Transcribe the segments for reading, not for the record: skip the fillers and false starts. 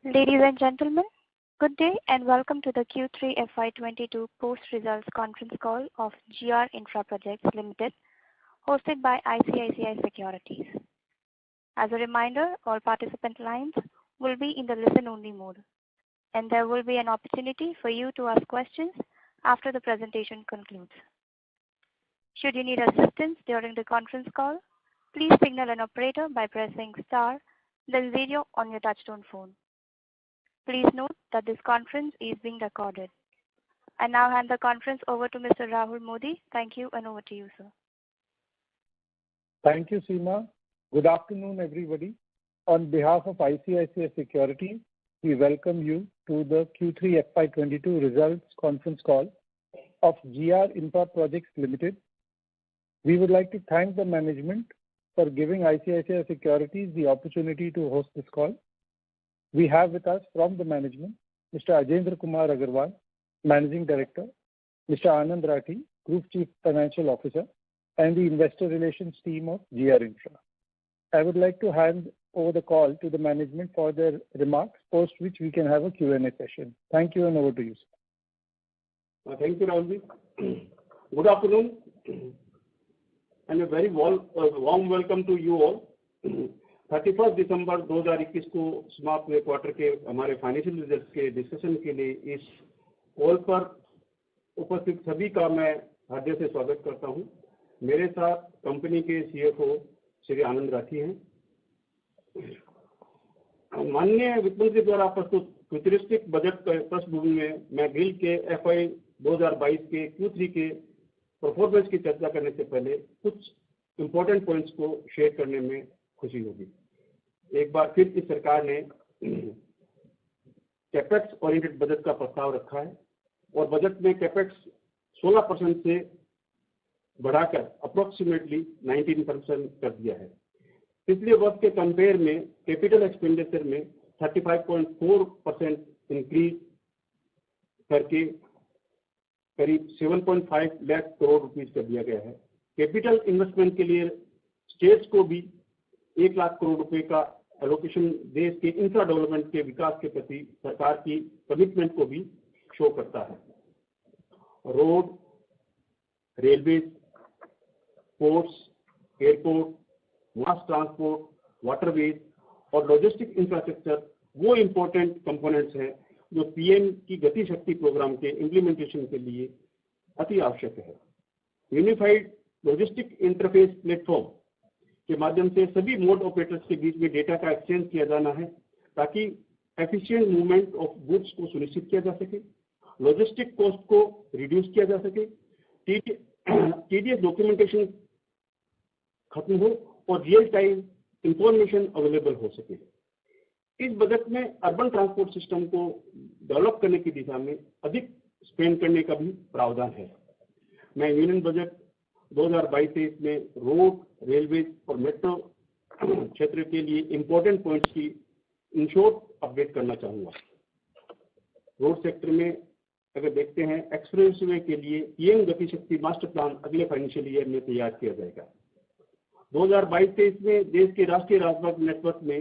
Ladies and gentlemen, good day and welcome to the Q3FY22 post-results conference call of R Infraprojects Limited, hosted by ICICI Securities. As a reminder, all participant lines will be in the listen-only mode, and there will be an opportunity for you to ask questions after the presentation concludes. Should you need assistance during the conference call, please signal an operator by pressing star, then 0 on your touchtone phone. Please note that this conference is being recorded. I now hand the conference over to Mr. Rahul Modi. Thank you, and over to you, sir. Thank you, Seema. Good afternoon, everybody. On behalf of ICICI Securities, we welcome you to the Q3 FY22 results conference call of R Infraprojects Limited. We would like to thank the management for giving ICICI Securities the opportunity to host this call. We have with us from the management Mr. Ajendra Kumar Agarwal, Managing Director, Mr. Anand Rathi, Group Chief Financial Officer, and the Investor Relations team of R Infra. I would like to hand over the call to the management for their remarks, post which we can have a Q&A session. Thank you, and over to you, sir. Thank you, Rahul. Good afternoon, and a very warm welcome to you all. 31 दिसंबर 2021 को समाप्त हुए quarter के हमारे financial results के discussion के लिए इस call पर उपस्थित सभी का मैं हृदय से स्वागत करता हूं। मेरे साथ कंपनी के सीएफओ श्री आनंद राठी हैं। माननीय वित्त मंत्री द्वारा प्रस्तुत फ्यूचरिस्टिक बजट पृष्ठभूमि में मैं गिल के एफआई 2022 के Q3 के परफॉर्मेंस की चर्चा करने से पहले कुछ इंपॉर्टेंट पॉइंट्स को शेयर करने में खुशी होगी। एक बार फिर इस सरकार ने कैपेक्स ओरिएंटेड बजट का प्रस्ताव रखा है और बजट में कैपेक्स 16% से बढ़ाकर अप्रोक्सीमेटली 19% कर दिया है। पिछले वर्ष के कंपेयर में कैपिटल एक्सपेंडिचर में 35.4% इंक्रीज करके करीब 7.5 लाख करोड़ रुपीस कर दिया गया है। कैपिटल इन्वेस्टमेंट के लिए स्टेट्स को भी 1 लाख करोड़ रुपए का एलोकेशन देश के इंफ्रा डेवलपमेंट के विकास के प्रति सरकार की कमिटमेंट को भी शो करता है। Road, railway, ports, airport, mass transport, waterways और लॉजिस्टिक इंफ्रास्ट्रक्चर वो इम्पोर्टेंट कंपोनेंट्स हैं जो पीएम की गति शक्ति प्रोग्राम के इम्प्लीमेंटेशन के लिए अति आवश्यक है। यूनिफाइड लॉजिस्टिक इंटरफेस प्लेटफॉर्म के माध्यम से सभी मोड ऑपरेटर्स के बीच में डेटा का एक्सचेंज किया जाना है ताकि एफिशिएंट मूवमेंट ऑफ गुड्स को सुनिश्चित किया जा सके, लॉजिस्टिक कॉस्ट को रिड्यूस किया जा सके, टीडीएस डॉक्यूमेंटेशन खत्म हो और रियल टाइम इंफॉर्मेशन अवेलेबल हो सके। इस बजट में अर्बन ट्रांसपोर्ट सिस्टम को डेवलप करने की दिशा में अधिक स्पेंड करने का भी प्रावधान है। मैं यूनियन बजट 2022-23 में रोड, रेलवे और मेट्रो क्षेत्र के लिए इंपॉर्टेंट पॉइंट्स की इन शॉर्ट अपडेट करना चाहूँगा। रोड सेक्टर में अगर देखते हैं, एक्सप्रेसवे के लिए पीएम गति शक्ति मास्टर प्लान अगले फाइनेंशियल ईयर में तैयार किया जाएगा। 2022-23 में देश के राष्ट्रीय राजमार्ग नेटवर्क में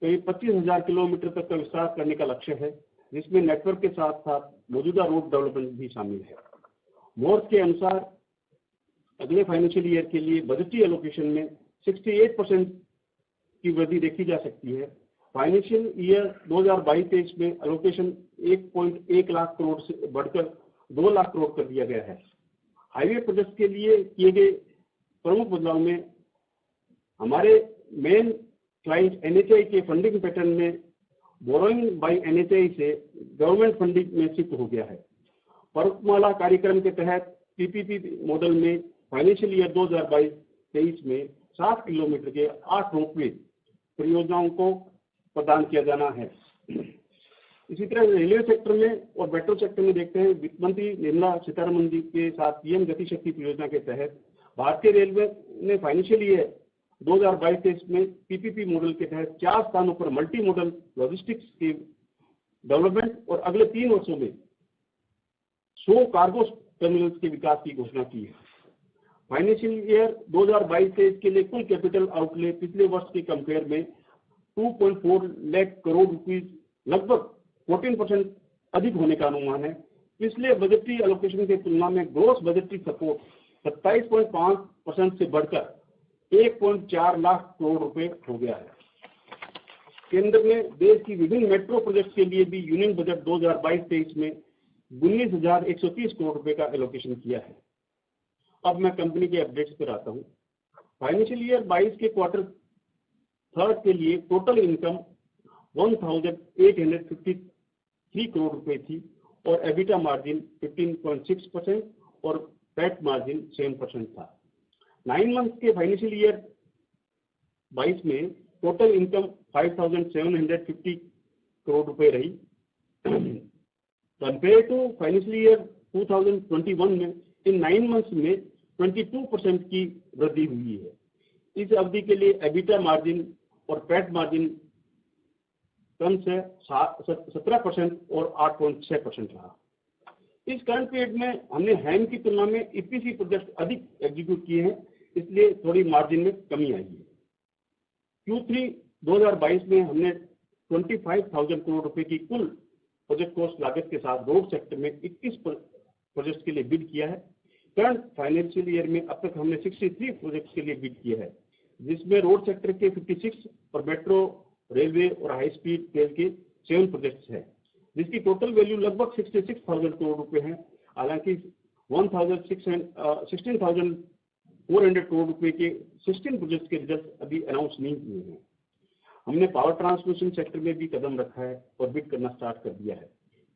करीब 25,000 किलोमीटर तक का विस्तार करने का लक्ष्य है, जिसमें नेटवर्क के साथ साथ मौजूदा रोड डेवलपमेंट भी शामिल है। मोर्स के अनुसार अगले फाइनेंशियल ईयर के लिए बजटीय एलोकेशन में 68% की वृद्धि देखी जा सकती है। फाइनेंशियल ईयर 2022-23 में एलोकेशन 1.1 लाख करोड़ से बढ़कर 2 लाख करोड़ कर दिया गया है। हाईवे प्रोजेक्ट के लिए किए गए प्रमुख बदलाव में हमारे मेन क्लाइंट एनएचआई के फंडिंग पैटर्न में बोरोइंग बाय एनएचआई से गवर्नमेंट फंडिंग में शिफ्ट हो गया है। पर्वतमाला कार्यक्रम के तहत पीपीपी मॉडल में फाइनेंशियल ईयर 2022-23 में 60 किलोमीटर के 8 रोपवे परियोजनाओं को प्रदान किया जाना है। इसी तरह रेलवे सेक्टर में और मेट्रो सेक्टर में देखते हैं, वित्त मंत्री निर्मला सीतारमण जी के साथ पीएम गति शक्ति परियोजना के तहत भारतीय रेलवे ने फाइनेंशियल ईयर 2022-23 में पीपीपी मॉडल के तहत 4 स्थानों पर मल्टी मॉडल लॉजिस्टिक्स के डेवलपमेंट और अगले 3 वर्षों में 100 कार्गो टर्मिनल्स के विकास की घोषणा की है। फाइनेंशियल ईयर 2022-23 के लिए कुल कैपिटल आउटले पिछले वर्ष के कंपेयर में 2.4 लाख करोड़ रुपीस लगभग 14% अधिक होने का अनुमान है। पिछले बजटरी एलोकेशन की तुलना में ग्रोस बजटरी सपोर्ट 27.5% से बढ़कर 1.4 लाख करोड़ रुपए हो गया है। केंद्र ने देश की विभिन्न मेट्रो प्रोजेक्ट के लिए भी यूनियन बजट 2022-23 में 19,130 करोड़ रुपए का एलोकेशन किया है। अब मैं कंपनी के अपडेट्स पर आता हूँ। फाइनेंशियल ईयर 22 के क्वार्टर थर्ड के लिए टोटल इनकम 1,853 करोड़ रुपए थी और एबिटा मार्जिन 15.6% और पैट मार्जिन 7% था। 9 मंथ के फाइनेंशियल ईयर 22 में टोटल इनकम 5,750 करोड़ रुपए रही। कंपेयर टू फाइनेंशियल ईयर 2021 में इन 9 मंथ्स में 22% की वृद्धि हुई है। इस अवधि के लिए एबिटा मार्जिन और पैट मार्जिन कम से 17% और 8.6% रहा। इस करंट पीरियड में हमने हैम की तुलना में ईपीसी प्रोजेक्ट अधिक एग्जीक्यूट किए हैं, इसलिए थोड़ी मार्जिन में कमी आई है। Q3 2022 में हमने 25,000 करोड़ रुपए की कुल प्रोजेक्ट कॉस्ट लागत के साथ रोड सेक्टर में 21 प्रोजेक्ट के लिए बिड किया है। करंट फाइनेंशियल ईयर में अब तक हमने 63 प्रोजेक्ट के लिए बिड किया है, जिसमें रोड सेक्टर के 56 और मेट्रो, रेलवे और हाई स्पीड रेल के 7 प्रोजेक्ट्स हैं, जिसकी टोटल वैल्यू लगभग 66,000 करोड़ रुपए है। हालांकि 16,400 करोड़ रुपए के 16 प्रोजेक्ट के रिजल्ट अभी अनाउंस नहीं किए हैं। हमने पावर ट्रांसमिशन सेक्टर में भी कदम रखा है और बिड करना स्टार्ट कर दिया है।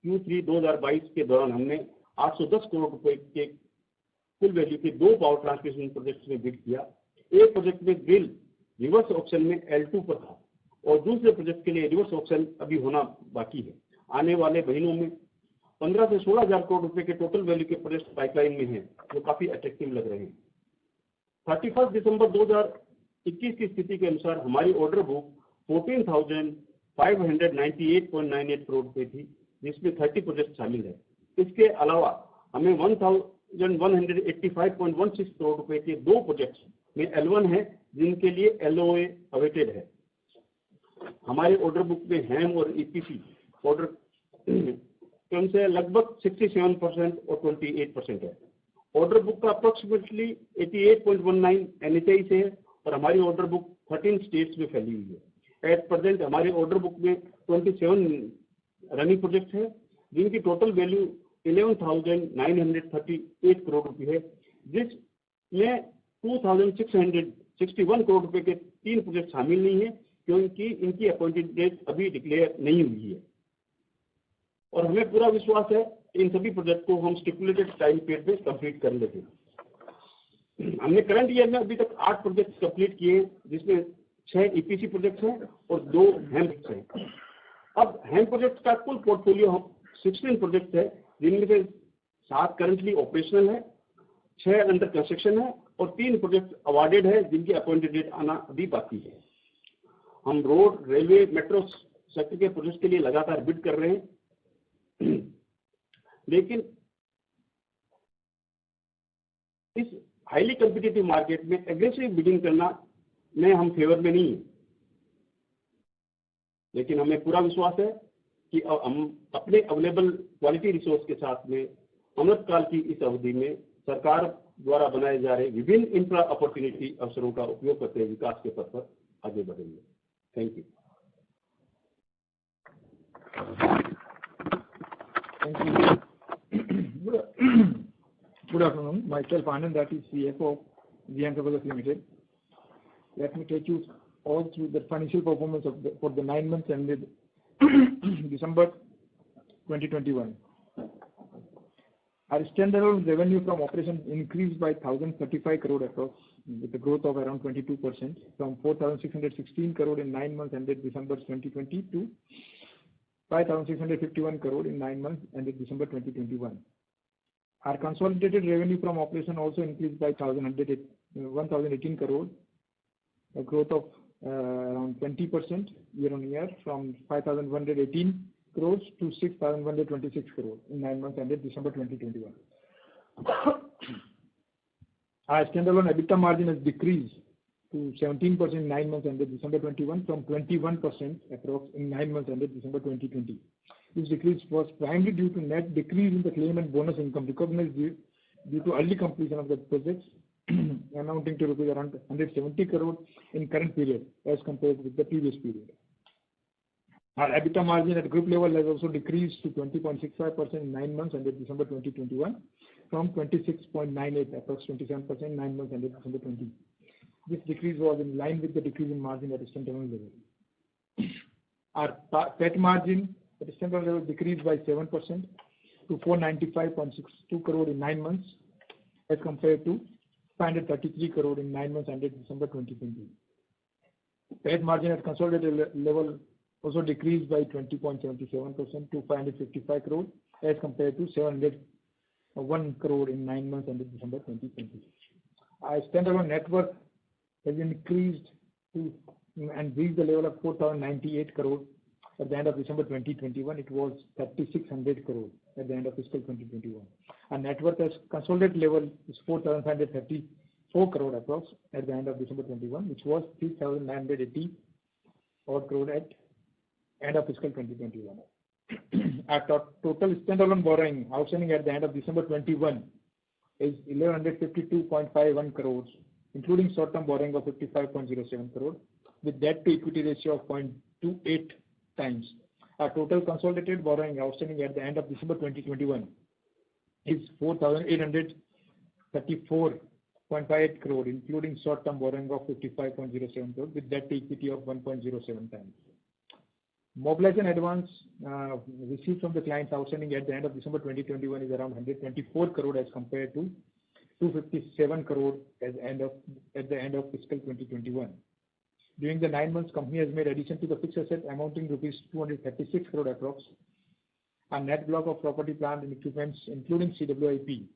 Q3 2022 के दौरान हमने 810 करोड़ रुपए के कुल वैल्यू के 2 पावर ट्रांसमिशन प्रोजेक्ट में बिड किया। एक प्रोजेक्ट में बिल रिवर्स ऑप्शन में L2 पर था और दूसरे प्रोजेक्ट के लिए रिवर्स ऑप्शन अभी होना बाकी है। आने वाले महीनों में 15 से 16,000 करोड़ रुपए के टोटल वैल्यू के प्रोजेक्ट पाइपलाइन में हैं, जो काफी अट्रैक्टिव लग रहे हैं। 31 दिसंबर 2021 की स्थिति के अनुसार हमारी ऑर्डर बुक 14,598.98 करोड़ रुपए थी, जिसमें 30 प्रोजेक्ट शामिल है। इसके अलावा हमें 1,185.16 करोड़ रुपए के 2 प्रोजेक्ट में L1 है, जिनके लिए LOA अवेटेड है। हमारे ऑर्डर बुक में हैम और ईपीसी ऑर्डर कम से लगभग 67% और 28% है। ऑर्डर बुक का अप्रोक्सीमेटली 88.19 NHI से है और हमारी ऑर्डर बुक 13 स्टेट्स में फैली हुई है। एट प्रेजेंट हमारे ऑर्डर बुक में 27 रनिंग प्रोजेक्ट है, जिनकी टोटल वैल्यू 11,938 करोड़ रुपए है, जिसमें 2,661 करोड़ रुपए के 3 प्रोजेक्ट शामिल नहीं है, क्योंकि इनकी अपॉइंटेड डेट अभी डिक्लेयर नहीं हुई है। और हमें पूरा विश्वास है इन सभी प्रोजेक्ट को हम स्टिपुलेटेड टाइम पीरियड में कंप्लीट कर लेंगे। हमने करंट ईयर में अभी तक 8 प्रोजेक्ट कंप्लीट किए, जिसमें 6 ईपीसी प्रोजेक्ट्स हैं और 2 हैम प्रोजेक्ट्स हैं। अब हैम प्रोजेक्ट का कुल पोर्टफोलियो 16 प्रोजेक्ट है, जिनमें से 7 करंटली ऑपरेशनल है, 6 अंडर कंस्ट्रक्शन है और 3 प्रोजेक्ट अवार्डेड है, जिनकी अपॉइंटेड डेट आना अभी बाकी है। हम रोड, रेलवे, मेट्रो सेक्टर के प्रोजेक्ट के लिए लगातार बिड कर रहे हैं, लेकिन इस हाईली कॉम्पिटिटिव मार्केट में एग्रेसिव बिडिंग करना में हम फेवर में नहीं है। लेकिन हमें पूरा विश्वास है कि हम अपने अवेलेबल क्वालिटी रिसोर्स के साथ में अमृतकाल की इस अवधि में सरकार द्वारा बनाए जा रहे विभिन्न इंफ्रा अपॉर्चुनिटी अवसरों का उपयोग करते हुए विकास के पथ पर आगे बढ़ेंगे। Thank you. Thank you. Good afternoon. Myself Anand, that is CFO of R Infraprojects Limited. Let me take you all through the financial performance for the 9 months ended December 2021. Our standalone revenue from operations increased by 1,035 crore across, with a growth of around 22% from 4,616 crore in 9 months ended December 2020 to 5,651 crore in 9 months ended December 2021. Our consolidated revenue from operation also increased by 1,018 crore, a growth of around 20% year on year from 5,118 crores to 6,126 crore in 9 months ended December 2021. Our standalone EBITDA margin has decreased to 17% in 9 months ended December 21 from 21% approx in 9 months ended December 2020. This decrease was primarily due to net decrease in the claim and bonus income recognized due to early completion of the projects amounting to rupees around 170 crore in current period as compared with the previous period. Our EBITDA margin at group level has also decreased to 20.65% in 9 months ended December 2021 from 26.98 approx 27% in 9 months ended December 2020. This decrease was in line with the decrease in margin at the standalone level. Our PAT margin at the standalone level decreased by 7% to 495.62 crore in 9 months as compared to 533 crore in 9 months ended December 2020. PAT margin at consolidated level also decreased by 20.77% to 555 crore as compared to 701 crore in 9 months ended December 2020. Our standalone net worth has increased to and reached the level of 4,098 crore at the end of December 2021. It was 3,600 crore at the end of fiscal 2021. Our net worth at consolidated level is 4,534 crore approx at the end of December 21, which was 3,980 crore at end of fiscal 2021. Our total standalone borrowing outstanding at the end of December 21 is 1,152.51 crores, including short-term borrowing of 55.07 crore, with debt to equity ratio of 0.28 times. Our total consolidated borrowing outstanding at the end of December 2021 is 4,834.58 crore, including short-term borrowing of 55.07 crore, with debt to equity of 1.07 times. Mobilization advance received from the clients outstanding at the end of December 2021 is around 124 crore as compared to 257 crore at the end of fiscal 2021. During the 9 months, company has made addition to the fixed asset amounting rupees 236 crore approx. Our net block of property, plant and equipments, including CWIP,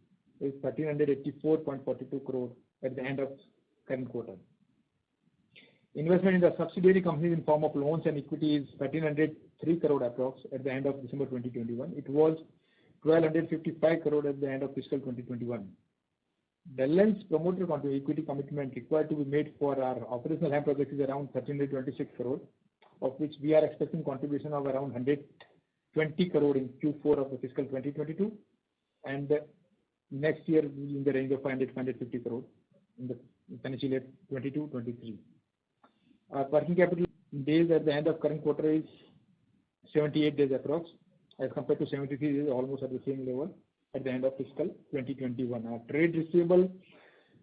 is 1,384.42 crore at the end of current quarter. Investment in the subsidiary companies in form of loans and equity is 1,303 crore approx at the end of December 2021. It was 1,255 crore at the end of fiscal 2021. Balance promoter equity commitment required to be made for our operational HAM projects is around 1,326 crore, of which we are expecting contribution of around 120 crore in Q4 of the fiscal 2022, and next year in the range of 550 crore in the financial year 22-23. Our working capital days at the end of current quarter is 78 days approx, as compared to 73 days, almost at the same level at the end of fiscal 2021. Our trade receivable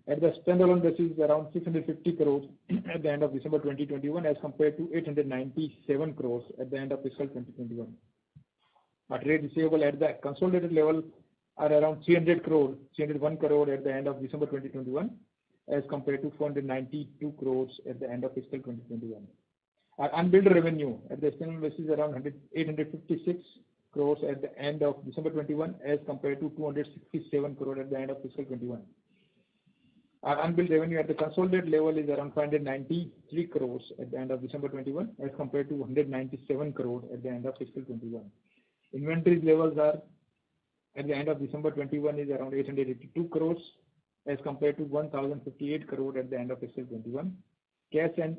at the standalone basis is around 650 crores at the end of December 2021 as compared to 897 crores at the end of fiscal 2021. Our trade receivable at the consolidated level are around 301 crore at the end of December 2021 as compared to 492 crores at the end of fiscal 2021. Our unbilled revenue at the standalone basis is around 856 crores at the end of December 21 as compared to 267 crore at the end of fiscal 21. Our unbilled revenue at the consolidated level is around 593 crores at the end of December 21 as compared to 197 crore at the end of fiscal 21. Inventory levels are at the end of December 21 is around 882 crores as compared to 1,058 crore at the end of fiscal 21. Cash and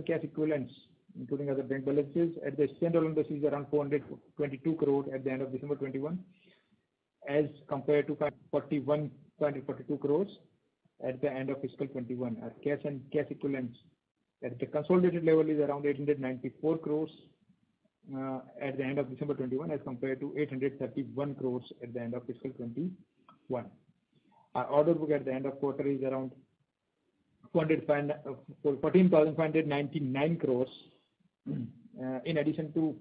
cash equivalents, including other bank balances, at the standalone basis is around 422 crore at the end of December 21 as compared to 542 crores at the end of fiscal 21. Our cash and cash equivalents at the consolidated level is around 894 crores at the end of December 21 as compared to 831 crores at the end of fiscal 21. Our order book at the end of quarter is around 14,599 crores. In addition,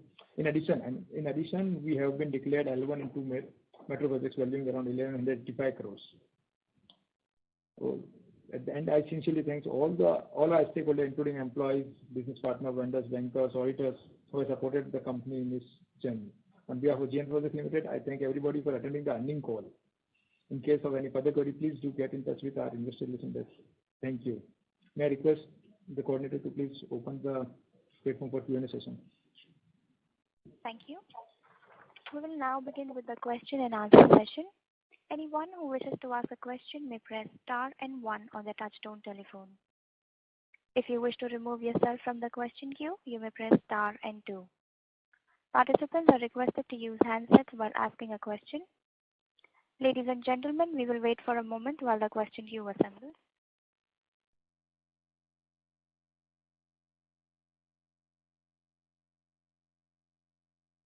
we have been declared L1 in 2 metro projects valuing around 1,185 crores. So at the end, I sincerely thank all our stakeholders, including employees, business partners, vendors, bankers, auditors, who have supported the company in this journey. On behalf of R Infraprojects Limited, I thank everybody for attending the earnings call. In case of any further query, please do get in touch with our investor relations desk. Thank you. May I request the coordinator to please open the platform for Q&A session. Thank you. We will now begin with the question and answer session. Anyone who wishes to ask a question may press star and 1 on the touchtone telephone. If you wish to remove yourself from the question queue, you may press star and 2. Participants are requested to use handsets while asking a question. Ladies and gentlemen, we will wait for a moment while the question queue assembles.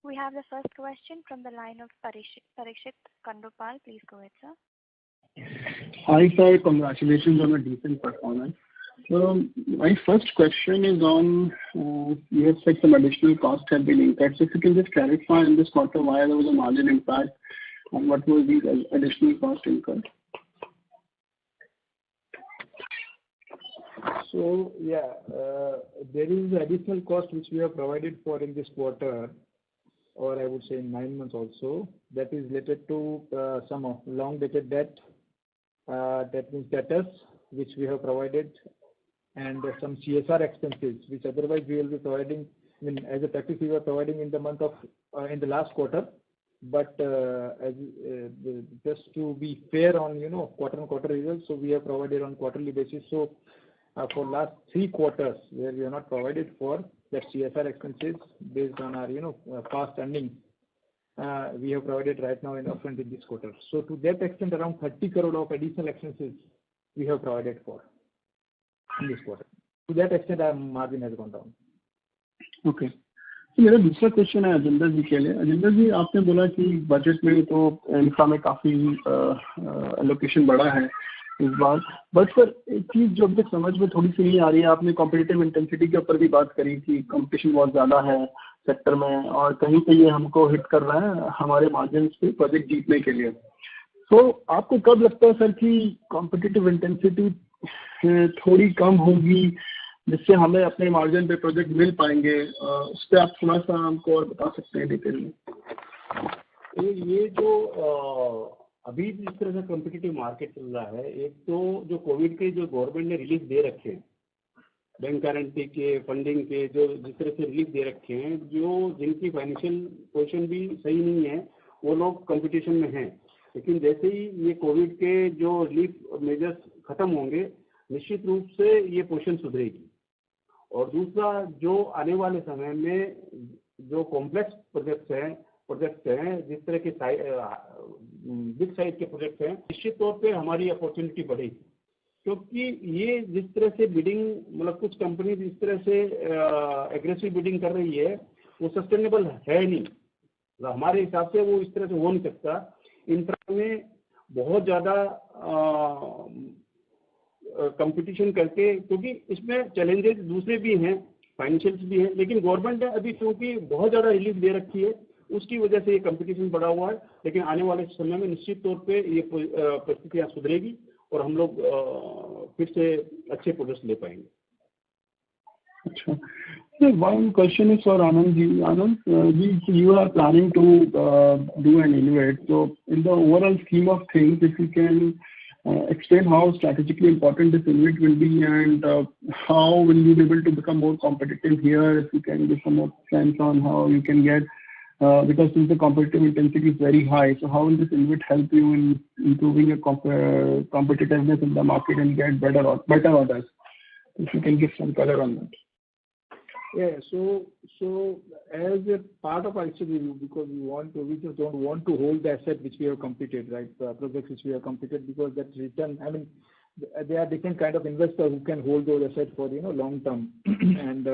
We have the first question from the line of Parikshit Kandopal. Please go ahead, sir. Hi, sir. Congratulations on a decent performance. So my first question is on, you have said some additional costs have been incurred. So if you can just clarify in this quarter why there was a margin impact and what were these additional costs incurred? So yeah, there is additional cost which we have provided for in this quarter, or I would say in 9 months also. That is related to some of long-dated debt, that means debtors, which we have provided, and some CSR expenses, which otherwise we will be providing. I mean, as a practice, we were providing in the month of in the last quarter, but just to be fair on quarter-on-quarter results, so we have provided on quarterly basis. So for last 3 quarters where we are not provided for that CSR expenses based on our past earnings, we have provided right now in upfront in this quarter. So to that extent, around 30 crore of additional expenses we have provided for in this quarter. To that extent, our margin has gone down. Okay. तो मेरा दूसरा question है agenda जी के लिए. Agenda जी, आपने बोला कि budget में तो इंफ्रा में काफी एलोकेशन बढ़ा है इस बार, बट सर एक चीज जो अब तक समझ में थोड़ी सी नहीं आ रही है, आपने कॉम्पिटिटिव इंटेंसिटी के ऊपर भी बात करी कि कंपटीशन बहुत ज्यादा है सेक्टर में और कहीं पे ये हमको हिट कर रहा है हमारे मार्जिन पे प्रोजेक्ट जीतने के लिए. तो आपको कब लगता है सर कि कॉम्पिटिटिव इंटेंसिटी थोड़ी कम होगी जिससे हमें अपने मार्जिन पे प्रोजेक्ट मिल पाएंगे? उस पर आप थोड़ा सा हमको और बता सकते हैं डिटेल में? ये जो अभी जिस तरह से कॉम्पिटिटिव मार्केट चल रहा है, एक तो जो कोविड के जो गवर्नमेंट ने रिलीफ दे रखे हैं, बैंक गारंटी के, फंडिंग के, जो जिस तरह से रिलीफ दे रखे हैं, जो जिनकी फाइनेंशियल पोजीशन भी सही नहीं है वो लोग कंपटीशन में हैं. लेकिन जैसे ही ये कोविड के जो रिलीफ मेजर्स खत्म होंगे, निश्चित रूप से ये पोजीशन सुधरेगी. और दूसरा, जो आने वाले समय में जो कॉम्प्लेक्स प्रोजेक्ट्स हैं, जिस तरह के बिग साइज के प्रोजेक्ट्स हैं, निश्चित तौर पे हमारी अपॉर्चुनिटी बढ़ेगी. क्योंकि ये जिस तरह से बिडिंग, मतलब कुछ कंपनी जिस तरह से एग्रेसिव बिडिंग कर रही है, वो सस्टेनेबल है नहीं. हमारे हिसाब से वो इस तरह से हो नहीं सकता. इंफ्रा में बहुत ज़्यादा कंपटीशन करके, क्योंकि इसमें चैलेंजेस दूसरे भी हैं, फाइनेंशियल्स भी हैं, लेकिन गवर्नमेंट ने अभी क्योंकि बहुत ज़्यादा रिलीफ दे रखी है, उसकी वजह से ये कंपटीशन बढ़ा हुआ है. लेकिन आने वाले समय में निश्चित तौर पे ये परिस्थितियाँ सुधरेगी और हम लोग फिर से अच्छे प्रोजेक्ट्स ले पाएंगे. अच्छा. One question is for Anand ji. Anand, you are planning to do an innovate. So in the overall scheme of things, if you can explain how strategically important this innovate will be and how will you be able to become more competitive here, if you can give some more sense on how you can get, because since the competitive intensity is very high, so how will this innovate help you in improving your competitiveness in the market and get better orders? If you can give some color on that. Yeah, so as a part of ICB, because we just don't want to hold the asset which we have completed, right? Projects which we have completed, because that return, I mean, there are different kind of investors who can hold those assets for long term, and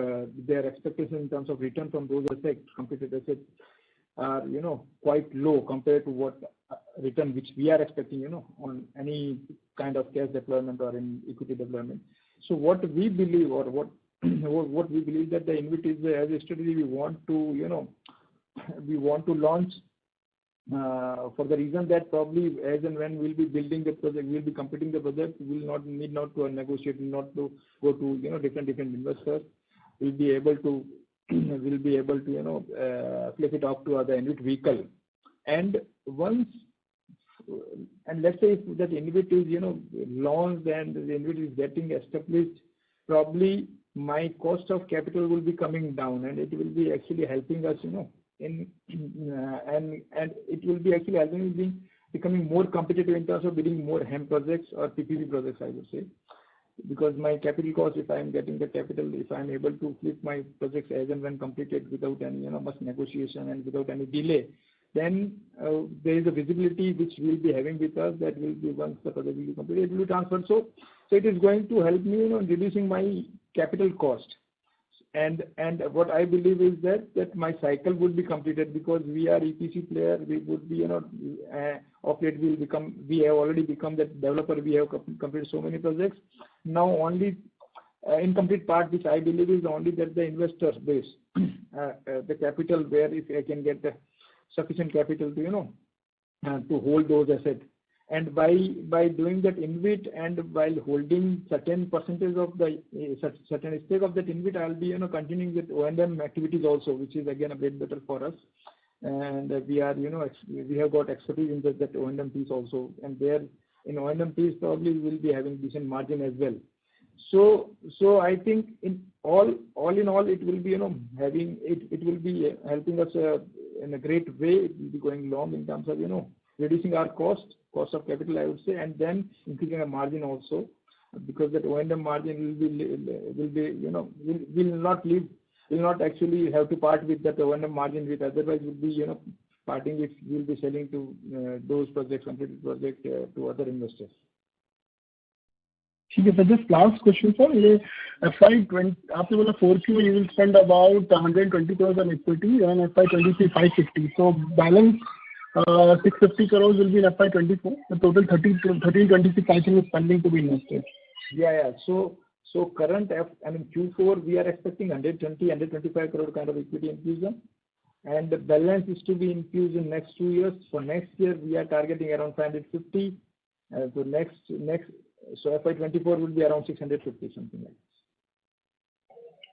their expectation in terms of return from those assets, completed assets, are quite low compared to what return which we are expecting, on any kind of cash deployment or in equity deployment. So what we believe, or what we believe, that the InvIT is, as a strategy, we want to launch for the reason that probably as and when we'll be building the project, we'll be completing the project, we'll not need to negotiate, not to go to different investors. We'll be able to flip it off to other InvIT vehicle. And let's say if that InvIT is launched and the InvIT is getting established, probably my cost of capital will be coming down, and it will be actually helping us, and it will be actually helping us becoming more competitive in terms of bidding more HEM projects or PPP projects, I would say. because my capital cost, if I am getting the capital, if I am able to flip my projects as and when completed without any much negotiation and without any delay, then there is a visibility which we will be having with us, that will be once the project will be completed, it will be transferred. So it is going to help me in reducing my capital cost. And what I believe is that my cycle would be completed, because we are EPC player. We would be of late we have already become the developer. We have completed so many projects. Now only incomplete part which I believe is only that the investor base, the capital, where if I can get the sufficient capital to to hold those assets. And by doing that InvIT, and while holding certain percentage of the certain stake of that InvIT, I'll be continuing with O&M activities also, which is again a bit better for us. And we are we have got expertise in that O&M piece also, and there in O&M piece probably we will be having decent margin as well. So I think in all in all, it will be having it will be helping us in a great way. It will be going long in terms of reducing our cost of capital, I would say, and then increasing our margin also, because that O&M margin will not actually have to part with that O&M margin, which otherwise would be parting, which will be selling to those projects, completed projects, to other investors. ठीक है sir, just last question sir, ये FY20 आपने बोला 4Q you will spend about 120 crores on equity and FY23 550, so balance 650 crores will be in FY24. The total 1326 I think is pending to be invested. Yeah. So current Q4 we are expecting 125 crore kind of equity infusion, and the balance is to be infused in next 2 years. For next year we are targeting around 550. So FY24 will be around 650, something like this.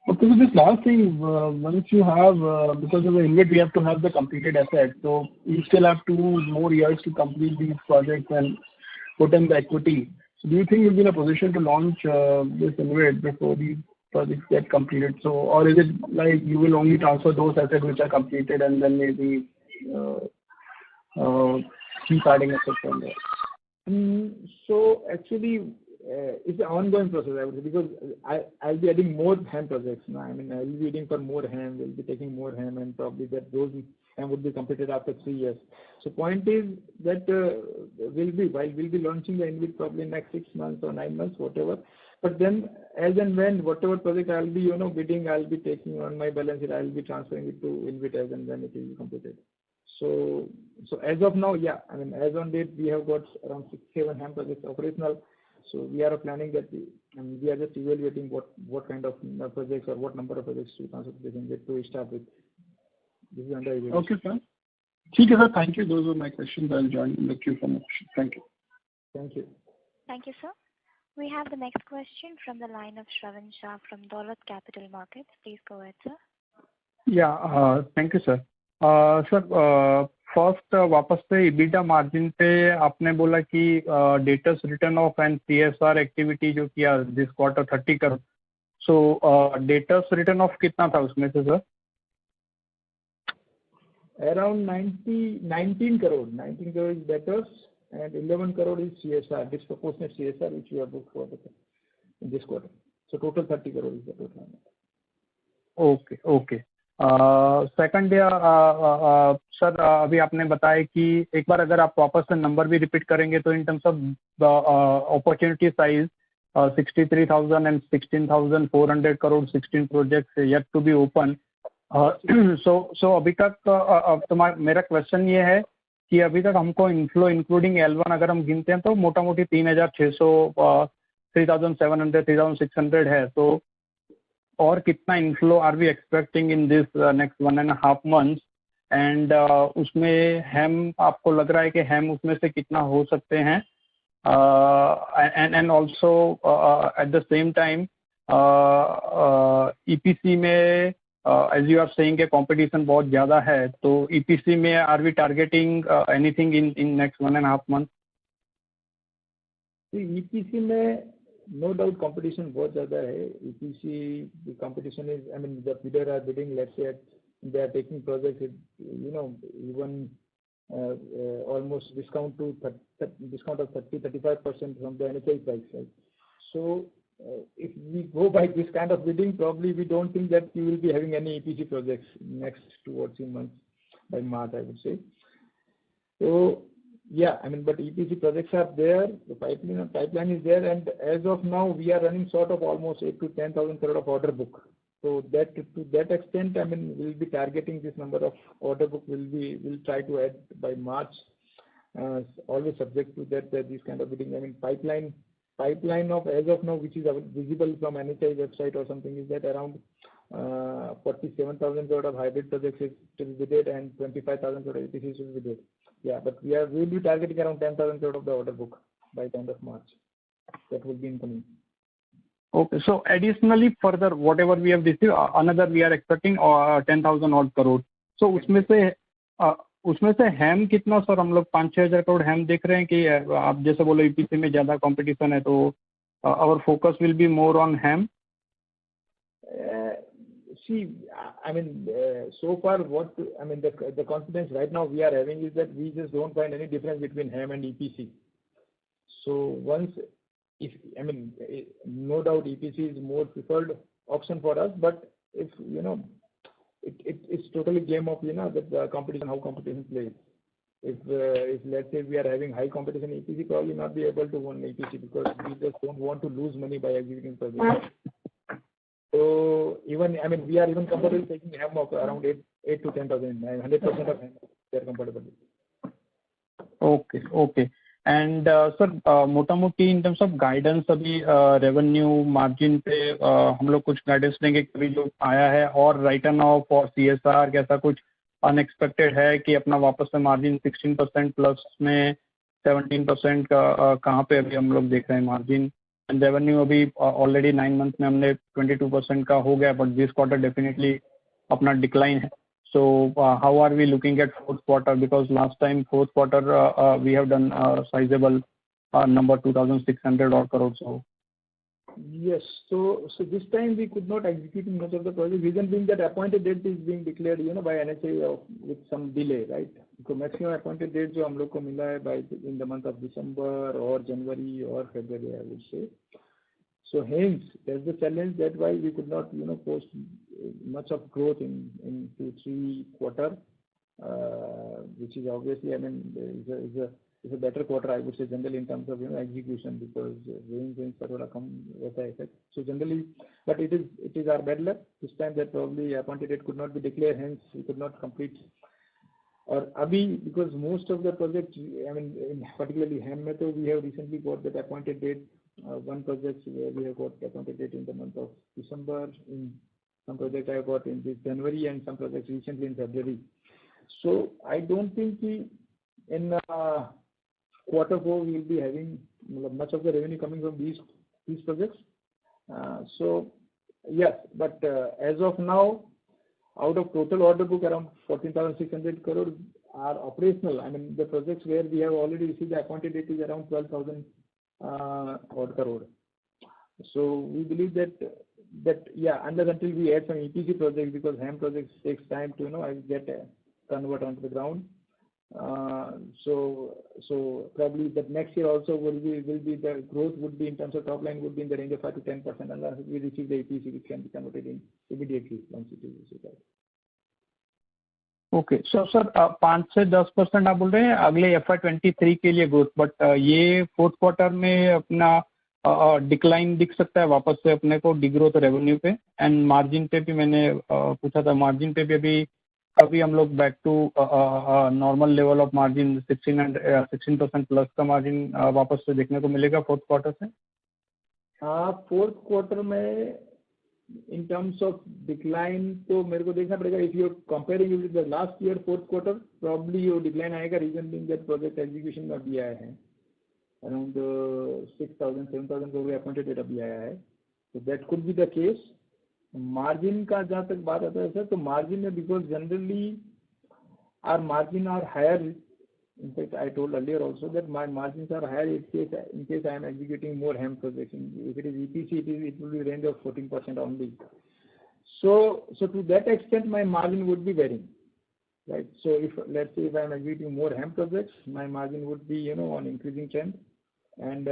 Okay, so this last thing, once you have, because of the InvIT, we have to have the completed asset. So you still have 2 more years to complete these projects and put in the equity. So do you think you'll be in a position to launch this InvIT before these projects get completed? So, or is it like you will only transfer those assets which are completed and then maybe keep adding assets from there? So actually, it's an ongoing process, I would say, because I'll be adding more HAM projects now. I'll be bidding for more HAM. We'll be taking more HAM, and probably those HAM would be completed after 3 years. So point is that we'll be launching the InvIT probably in next 6 months or 9 months, whatever. But then as and when whatever project I'll be bidding, I'll be taking on my balance sheet. I'll be transferring it to InvIT as and when it will be completed. So as of now, yeah, as on date, we have got around 6-7 HAM projects operational. So we are planning that we are just evaluating what kind of projects or what number of projects to transfer to InvIT to start with. This is under evaluation. Okay, sir. ठीक है sir, thank you. Those were my questions. I'll join in the queue for more questions. Thank you. Thank you. Thank you, sir. We have the next question from the line of Shravan Shah from Dolat Capital Markets. Please go ahead, sir. Yeah, thank you, sir. Sir first वापस से EBITDA margin पे आपने बोला कि debtors return of and CSR activity जो किया this quarter 30 crore, so debtors return of कितना था उसमें से sir? Around 19 crore is debtors and 11 crore is CSR, disproportionate CSR, which we have booked for in this quarter. So total 30 crore is the total amount. Okay. Second sir अभी आपने बताया कि एक बार अगर आप वापस से नंबर भी रिपीट करेंगे तो in terms of opportunity size 63,000 and 16,400 crore 16 projects yet to be open. So अभी तक तो मेरा क्वेश्चन ये है कि अभी तक हमको इनफ्लो इंक्लूडिंग L1 अगर हम गिनते हैं तो मोटा मोटी 3,600 3,700 3,600 है. तो और कितना inflow are we expecting in this next 1.5 months and उसमें हैम आपको लग रहा है कि हैम उसमें से कितना हो सकते हैं? And also at the same time EPC में एज यू आर सेइंग के कंपटीशन बहुत ज़्यादा है, तो EPC में are we targeting anything in next 1.5 months? EPC में no doubt competition बहुत ज़्यादा है. EPC the competition is, the bidder are bidding, let's say they are taking projects with even almost discount of 30-35% from the NHI price, right? So if we go by this kind of bidding, probably we don't think that we will be having any EPC projects next 2 or 3 months by March, I would say. So yeah, I mean, but EPC projects are there, the pipeline is there, and as of now we are running sort of almost 8 to 10,000 crore of order book. So that to that extent, I mean, we'll be targeting this number of order book. We'll try to add by March. Always subject to that this kind of bidding. I mean, pipeline of as of now, which is visible from NHI website or something, is that around 47,000 crore of hybrid projects is to be bid and 25,000 crore EPC will be bid. Yeah, but we'll be targeting around 10,000 crore of the order book by the end of March. That will be incoming. Okay, so additionally further whatever we have received, another we are expecting 10,000 odd crore. So उसमें से हैम कितना sir, हम लोग 5-6 हज़ार करोड़ हैम देख रहे हैं कि आप जैसे बोलो ईपीसी में ज़्यादा कंपटीशन है, तो our focus will be more on hmm? See, I mean, so far the confidence right now we are having is that we just don't find any difference between HAM and EPC. So no doubt EPC is more preferred option for us, but if it's totally game of the competition, how competition plays. If let's say we are having high competition EPC, probably not be able to win EPC because we just don't want to lose money by executing projects. So we are even comfortable taking HAM of around 8 to 10,000, 100% of HAM they are comfortable with. Okay. And sir, मोटा-मोटी in terms of guidance अभी revenue margin पे हम लोग कुछ guidance देंगे कभी जो आया है, और written off और CSR कैसा कुछ unexpected है कि अपना वापस से margin 16% plus में 17% का कहाँ पे अभी हम लोग देख रहे हैं margin, and revenue अभी already 9 months में हमने 22% का हो गया, but this quarter definitely अपना decline है. So how are we looking at fourth quarter? Because last time fourth quarter we have done sizable number 2,600 odd crore. So yes, so this time we could not execute much of the project. Reason being that appointed date is being declared, by NHA with some delay, right? So maximum appointed date जो हम लोग को मिला है by in the month of December or January or February, I would say. So hence, there's the challenge that why we could not, post much of growth in 2-3 quarter, which is obviously, is a better quarter, I would say, generally in terms of execution, because rains का थोड़ा कम रहता है effect. So generally, but it is our bad luck this time that probably appointed date could not be declared, hence we could not complete. Or abhi, because most of the projects, particularly HAM method, we have recently got that appointed date. One project where we have got appointed date in the month of December. In some project I have got in this January, and some projects recently in February. So I don't think in quarter 4 we will be having much of the revenue coming from these projects. So yes, but as of now, out of total order book around 14,600 crore are operational. The projects where we have already received the appointed date is around 12,000 odd crore. So we believe that unless until we add some EPC projects, because HAM projects takes time to get convert onto the ground. So probably that next year also will be the growth would be in terms of top line would be in the range of 5 to 10% unless we receive the EPC, which can be converted in immediately once it is received. Okay, so sir 5 से 10% आप बोल रहे हैं अगले FY23 के लिए growth, but ये fourth quarter में अपना डिक्लाइन दिख सकता है वापस से अपने को डिग्रोथ रेवेन्यू पे, एंड मार्जिन पे भी मैंने पूछा था, मार्जिन पे भी अभी हम लोग back to normal level of margin 16% plus का मार्जिन वापस से देखने को मिलेगा फोर्थ क्वार्टर से? फोर्थ क्वार्टर में in terms of decline तो मेरे को देखना पड़ेगा. If you're comparing with the last year fourth quarter, probably your decline आएगा. Reason being that project execution में अभी आया है around 6,000-7,000 crore appointed date अभी आया है, so that could be the case. Margin का जहाँ तक बात आता है सर, तो margin में because generally our margin are higher. In fact, I told earlier also that my margins are higher in case I am executing more HAM projects. If it is EPC, it will be range of 14% only. So to that extent, my margin would be varying, right? So if let's say if I am executing more HAM projects, my margin would be on increasing trend, and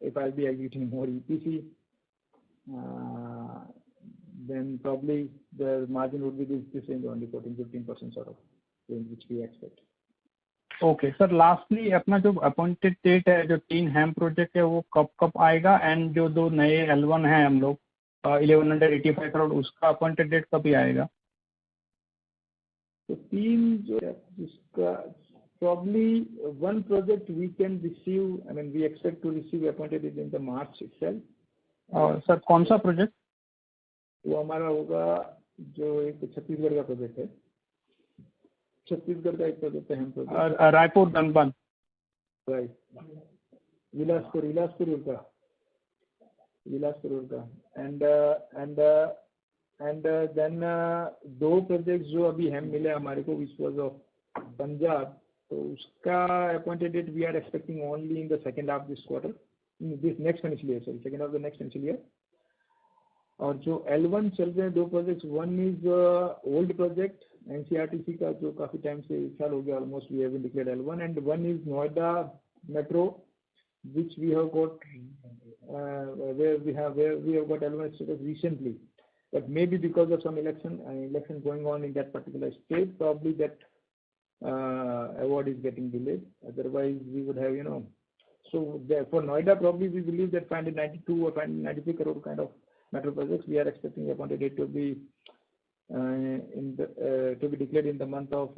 if I'll be executing more EPC, then probably the margin would be this range only, 14-15% sort of range, which we expect. Okay sir, lastly अपना जो appointed date है, जो 3 हैम project है, वो कब आएगा, and जो 2 नए L1 हैं हम लोग 1185 करोड़, उसका अपॉइंटेड डेट कब ही आएगा? तो 3 जो है जिसका probably one project we can receive, I mean we expect to receive appointed date in the March itself. और सर कौन सा प्रोजेक्ट? वो हमारा होगा जो एक छत्तीसगढ़ का प्रोजेक्ट है, छत्तीसगढ़ का एक प्रोजेक्ट है, हम प्रोजेक्ट रायपुर धनबाद, राइट, विलासपुर का एंड देन 2 प्रोजेक्ट जो अभी हम मिले हमारे को, विच वाज ऑफ पंजाब, तो उसका appointed date we are expecting only in the second half this quarter, this next financial year, sorry second half the next financial year. और जो L1 चल रहे हैं 2 projects, one is old project NCRTC का जो काफी टाइम से, 1 साल हो गया almost, we have declared L1, and one is Noida metro which we have got where we have got L1 status recently, but maybe because of some election going on in that particular state, probably that award is getting delayed. Otherwise we would have, so for Noida probably we believe that 592 or 593 crore kind of metro projects, we are expecting appointed date to be to be declared in the month of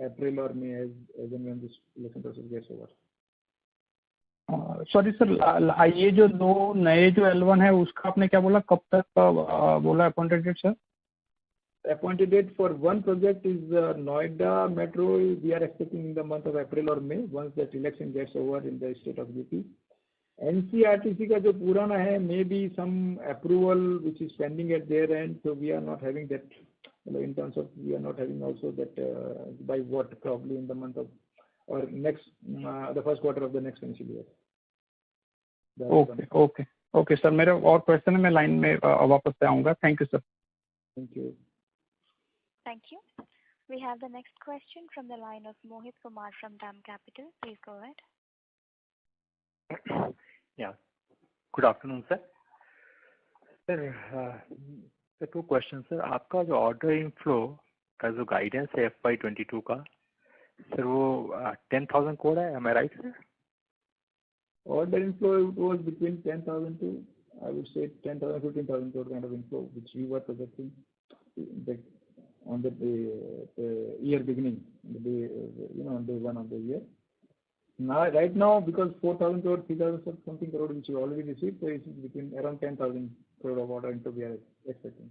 April or May, as and when this election process gets over. Sorry sir, ये जो 2 नए जो L1 है उसका आपने क्या बोला, कब तक बोला appointed date sir? Appointed date for one project is Noida Metro. We are expecting in the month of April or May, once that election gets over in the state of UP. NCRTC का जो पुराना है, maybe some approval which is pending at their end, so we are not having that, in terms of we are not having also that by what, probably in the month of or next the first quarter of the next financial year. Okay sir, मेरा और question है, मैं line में वापस से आऊँगा। Thank you sir. Thank you. We have the next question from the line of Mohit Kumar from DAM Capital. Please go ahead. Yeah. Good afternoon, sir. Sir, 2 questions, sir. आपका जो order inflow का जो guidance है FY22 का, sir वो 10,000 करोड़ है, am I right, sir? Order inflow was between 10,000 to, I would say 10,000, 15,000 crore kind of inflow, which we were projecting on the year beginning, the day, on day 1 of the year. Now, right now, because 4,000 crore, 3,000 something crore, which we already received, so it's between around 10,000 crore of order inflow we are expecting.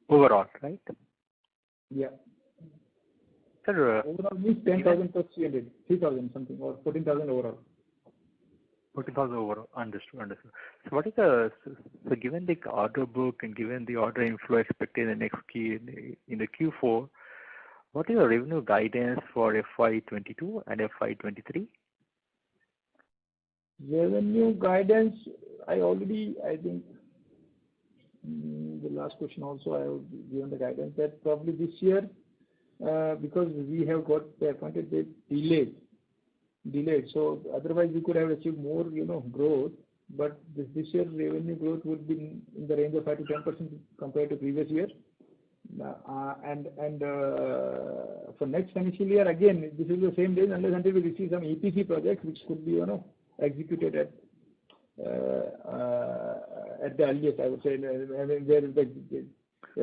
Overall, right? Yeah. Sir, overall means 10,000 plus 3,000 something, or 14,000 overall. 14,000 overall. Understood. So what is so given the order book and given the order inflow expected in the next in the Q4, what is the revenue guidance for FY22 and FY23? Revenue guidance, I think the last question also I have given the guidance that probably this year, because we have got the appointed date delayed, so otherwise we could have achieved more, growth, but this year revenue growth would be in the range of 5 to 10% compared to previous year. And for next financial year, again, this is the same range unless until we receive some EPC projects which could be, executed at the earliest, I would say, where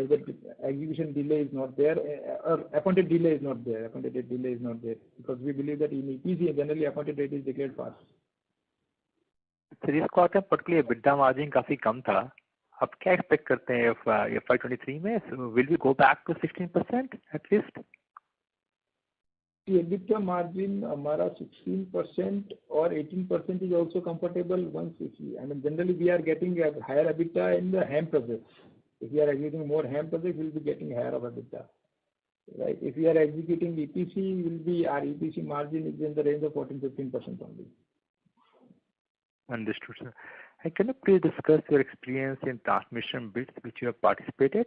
the execution delay is not there, or appointed delay is not there, appointed date delay is not there, because we believe that in EPC generally appointed date is declared fast. Sir इस quarter particularly EBITDA margin काफी कम था, अब क्या expect करते हैं FY23 में? Will we go back to 16% at least? EBITDA margin हमारा 16% or 18% is also comfortable once generally we are getting a higher EBITDA in the HAM projects. If we are executing more HAM projects, we will be getting higher of EBITDA, right? If we are executing EPC, our EPC margin is in the range of 14-15% only. Understood, sir. And can you please discuss your experience in transmission bids which you have participated?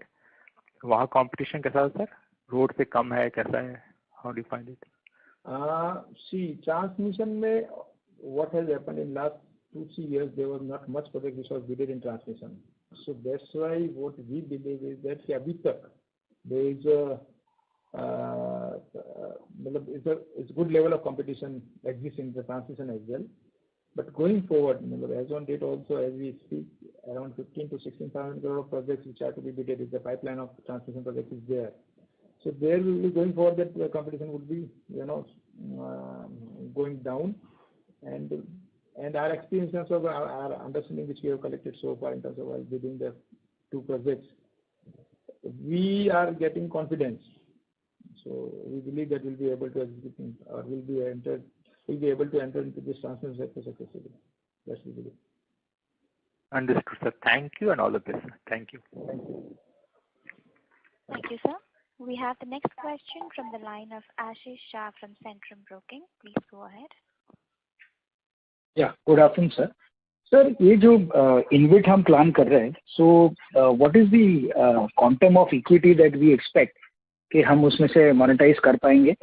वहाँ competition कैसा है sir? Road से कम है, कैसा है? How do you find it? See, transmission में what has happened in last 2-3 years, there was not much project which was bidded in transmission. So that's why what we believe is that अभी तक there is a it's good level of competition exists in the transmission as well. But going forward, as on date also, as we speak, around 15 to 16,000 crore of projects which are to be bidded, is the pipeline of transmission projects is there. So there will be going forward that the competition would be, going down, and our experience in terms of our understanding which we have collected so far in terms of while bidding the two projects, we are getting confidence. So we believe that we'll be able to execute or we'll be able to enter into this transmission sector successfully. That's what we believe. Understood, sir. Thank you and all the best. Thank you. Thank you. Thank you, sir. We have the next question from the line of Ashish Shah from Centrum Broking. Please go ahead. Yeah, good afternoon, sir. Sir, ये जो InvIT हम plan कर रहे हैं, so what is the quantum of equity that we expect कि हम उसमें से monetize कर पाएंगे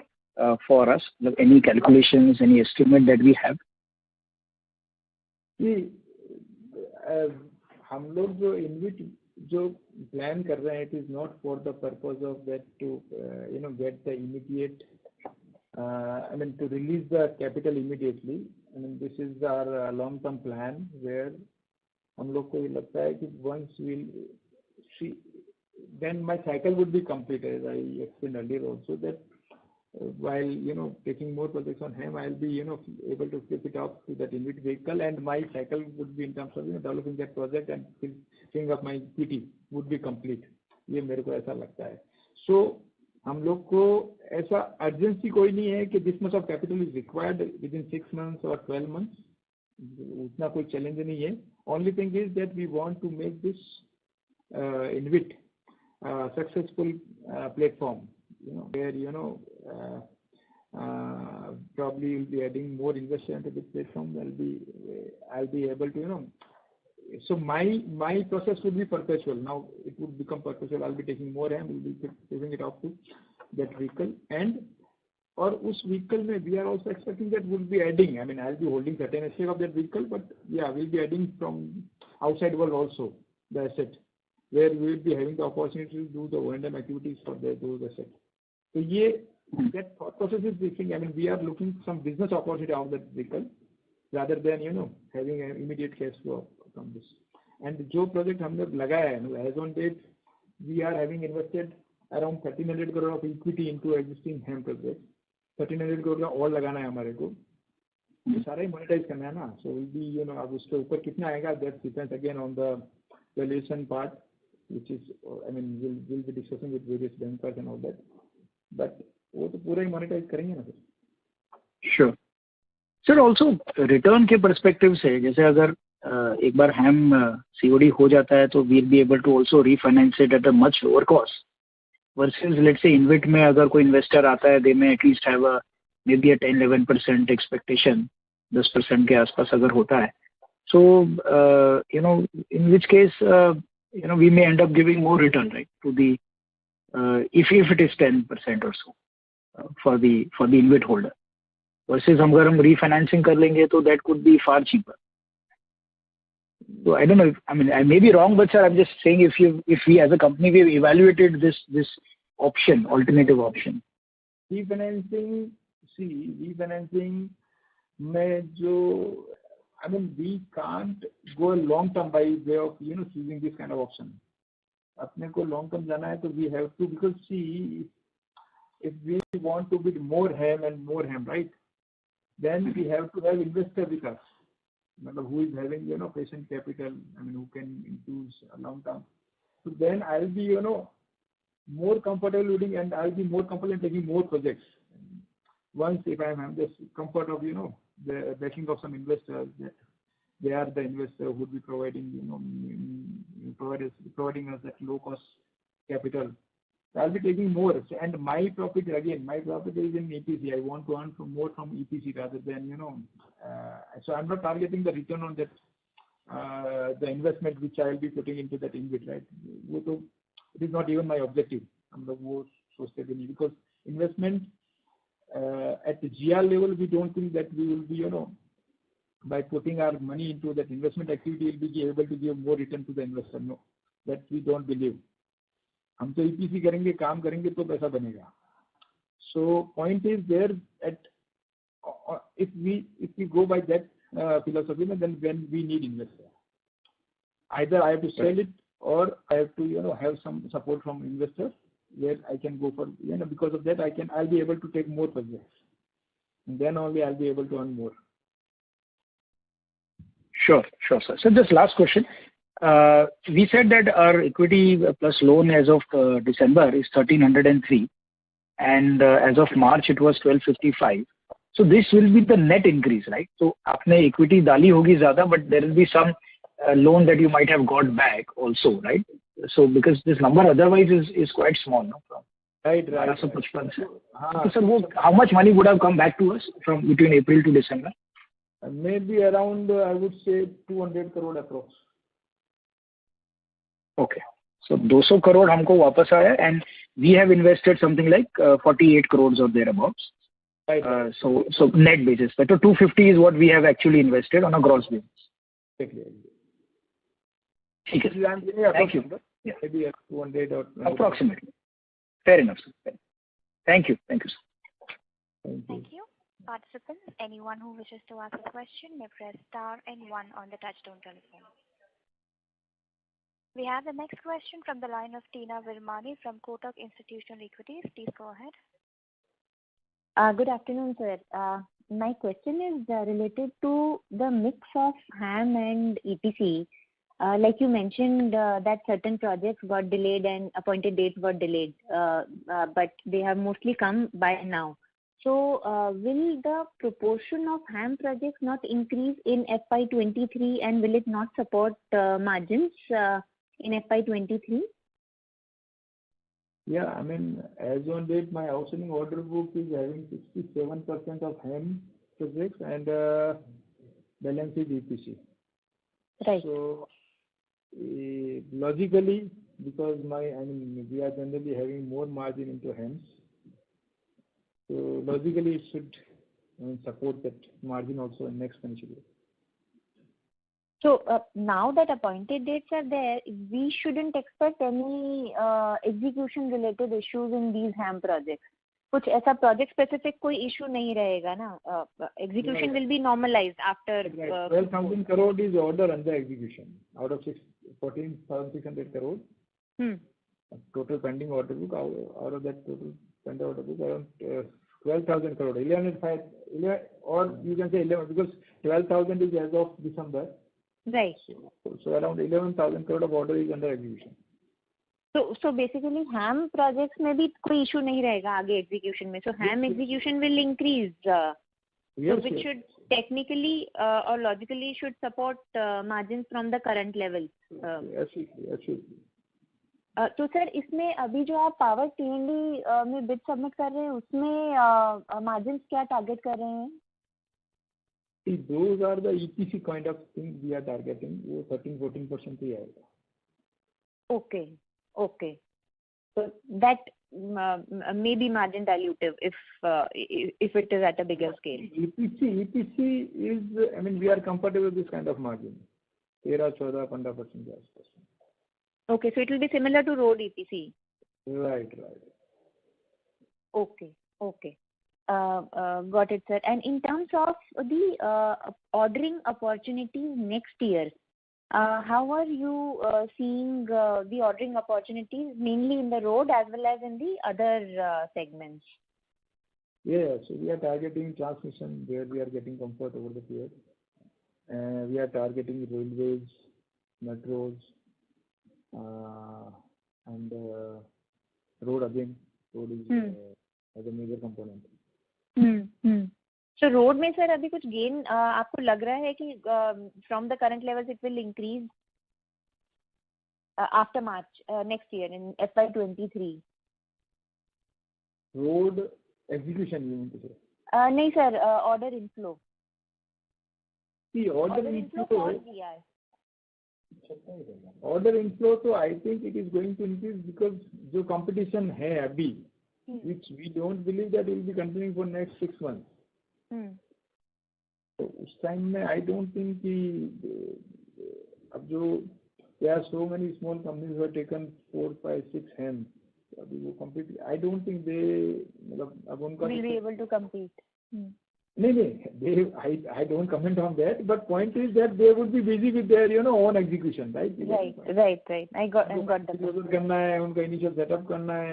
for us? Any calculations, any estimate that we have? हम लोग जो InvIT जो plan कर रहे हैं, it is not for the purpose of that to get the immediate to release the capital immediately. This is our long-term plan where हम लोग को ये लगता है कि once we'll see, then my cycle would be completed. I explained earlier also that while taking more projects on hand, I'll be able to flip it up to that InvIT vehicle, and my cycle would be in terms of developing that project and filling up my equity would be complete. ये मेरे को ऐसा लगता है. So हम लोग को ऐसा urgency कोई नहीं है कि this much of capital is required within 6 months or 12 months. उतना कोई challenge नहीं है. Only thing is that we want to make this InvIT successful platform. Where probably will be adding more investors into this platform. I'll be able to So my process would be perpetual. Now it would become perpetual. I'll be taking more and we'll be giving it off to that vehicle. And or उस vehicle में we are also expecting that we'll be adding. I'll be holding certain stake of that vehicle, but yeah, we'll be adding from outside world also the asset, where we will be having the opportunity to do the O&M activities for those assets. So that thought process is different. We are looking some business opportunity out of that vehicle rather than having an immediate cash flow from this. And जो project हमने लगाया है, as on date, we are having invested around 1,300 crore of equity into existing HAM projects. 1,300 crore का और लगाना है हमारे को. ये सारा ही monetize करना है ना. So we'll be अब उसके ऊपर कितना आएगा, that depends again on the valuation part, which is we'll be discussing with various bankers and all that. But वो तो पूरा ही monetize करेंगे ना फिर. Sure. Sir, also return के perspective से जैसे अगर एक बार HAM COD हो जाता है तो we'll be able to also refinance it at a much lower cost versus let's say InvIT में अगर कोई investor आता है, they may at least have maybe a 10-11% expectation, 10% के आसपास अगर होता है. So in which case we may end up giving more return, right, to the if it is 10% or so for the InvIT holder versus अगर हम refinancing कर लेंगे तो that could be far cheaper. So I don't know. I may be wrong, but sir, I'm just saying if we as a company we have evaluated this option, alternative option. Refinancing में जो we can't go long term by way of choosing this kind of option. अपने को long term जाना है तो we have to, because if we want to bid more HAM and more HAM, right, then we have to have investor with us. Who is having patient capital, who can infuse a long term. So then I'll be more comfortable leading, and I'll be more comfortable taking more projects. Once if I have this comfort of the backing of some investors, that they are the investor who would be providing providing us that low cost capital. So I'll be taking more, and my profit is in EPC. I want to earn more from EPC rather than so I'm not targeting the return on that the investment which I will be putting into that InvIT, right? It is not even my objective. Because investment at the GR level, we don't think that we will be by putting our money into that investment activity will be able to give more return to the investor. No, that we don't believe. हम तो EPC करेंगे, काम करेंगे तो पैसा बनेगा. So point is there at if we go by that philosophy, then when we need investor, either I have to sell it or I have to have some support from investors where I can go for because of that I'll be able to take more projects, and then only I'll be able to earn more. Sure, sir. So just last question. We said that our equity plus loan as of December is 1,303, and as of March it was 1,255. So this will be the net increase, right? So आपने equity डाली होगी ज़्यादा, but there will be some loan that you might have got back also, right? So because this number otherwise is quite small, no? From Right. 1255 से. So sir, how much money would have come back to us from between April to December? Maybe around I would say 200 crore approx. Okay. So 200 crore हमको वापस आया, and we have invested something like 48 crores or thereabouts. Right. So net basis. So 250 is what we have actually invested on a gross basis. Exactly. Okay. Thank you. Yeah. Maybe 200 or approximately. Fair enough, sir. Thank you. Thank you, sir. Thank you. Participants, anyone who wishes to ask a question may press star and 1 on the touchtone telephone. We have the next question from the line of Tina Virmani from Kotak Institutional Equities. Please go ahead. Good afternoon, sir. My question is related to the mix of HAM and EPC. Like you mentioned that certain projects got delayed and appointed dates got delayed, but they have mostly come by now. So will the proportion of HAM projects not increase in FY23, and will it not support margins in FY23? Yeah, I mean, as on date, my outstanding order book is having 67% of HAM projects and balance is EPC. Right. So logically, because we are generally having more margin into HAMs, so logically it should support that margin also in next financial year. So now that appointed dates are there, we shouldn't expect any execution related issues in these HAM projects. कुछ ऐसा project specific कोई issue नहीं रहेगा ना? Execution will be normalized after. 12,000 crore is order under execution out of 14,600 crore. Total pending order book. Out of that total pending order book, around 12,000 crore. 11, or you can say 11 because 12,000 is as of December. Right. So around 11,000 crore of order is under execution. So basically HAM projects में भी कोई issue नहीं रहेगा आगे execution में. So HAM execution will increase. Yes, so which should technically or logically should support margins from the current levels. Absolutely. तो sir इसमें अभी जो आप पावर T&D में बिड सबमिट कर रहे हैं उसमें मार्जिन्स क्या टारगेट कर रहे हैं? See, those are the EPC kind of things we are targeting. वो 13-14% ही आएगा. Okay. So that may be margin dilutive if it is at a bigger scale. EPC is, we are comfortable with this kind of margin. 13-14-15% के आसपास. Okay, so it will be similar to road EPC. Right. Okay. Got it, sir. And in terms of the ordering opportunities next year, how are you seeing the ordering opportunities mainly in the road as well as in the other segments? Yeah, so we are targeting transmission where we are getting comfort over the period. We are targeting railways, metros, and road again. Road is as a major component. So road में sir अभी कुछ gain आपको लग रहा है कि from the current levels it will increase after March next year in FY23? Road execution you mean to say? नहीं sir, order inflow. See, order inflow कौन दिया है? Order inflow, so I think it is going to increase because जो competition है अभी, which we don't believe that will be continuing for next 6 months. तो उस time में आई डोंट थिंक कि अब जो there are so many small companies who have taken 4, 5, 6 hands. अभी वो compete, I don't think they मतलब अब उनका will be able to compete. नहीं, I don't comment on that, but point is that they would be busy with their own execution, right? Right. I got that. करना है, उनका initial setup करना है,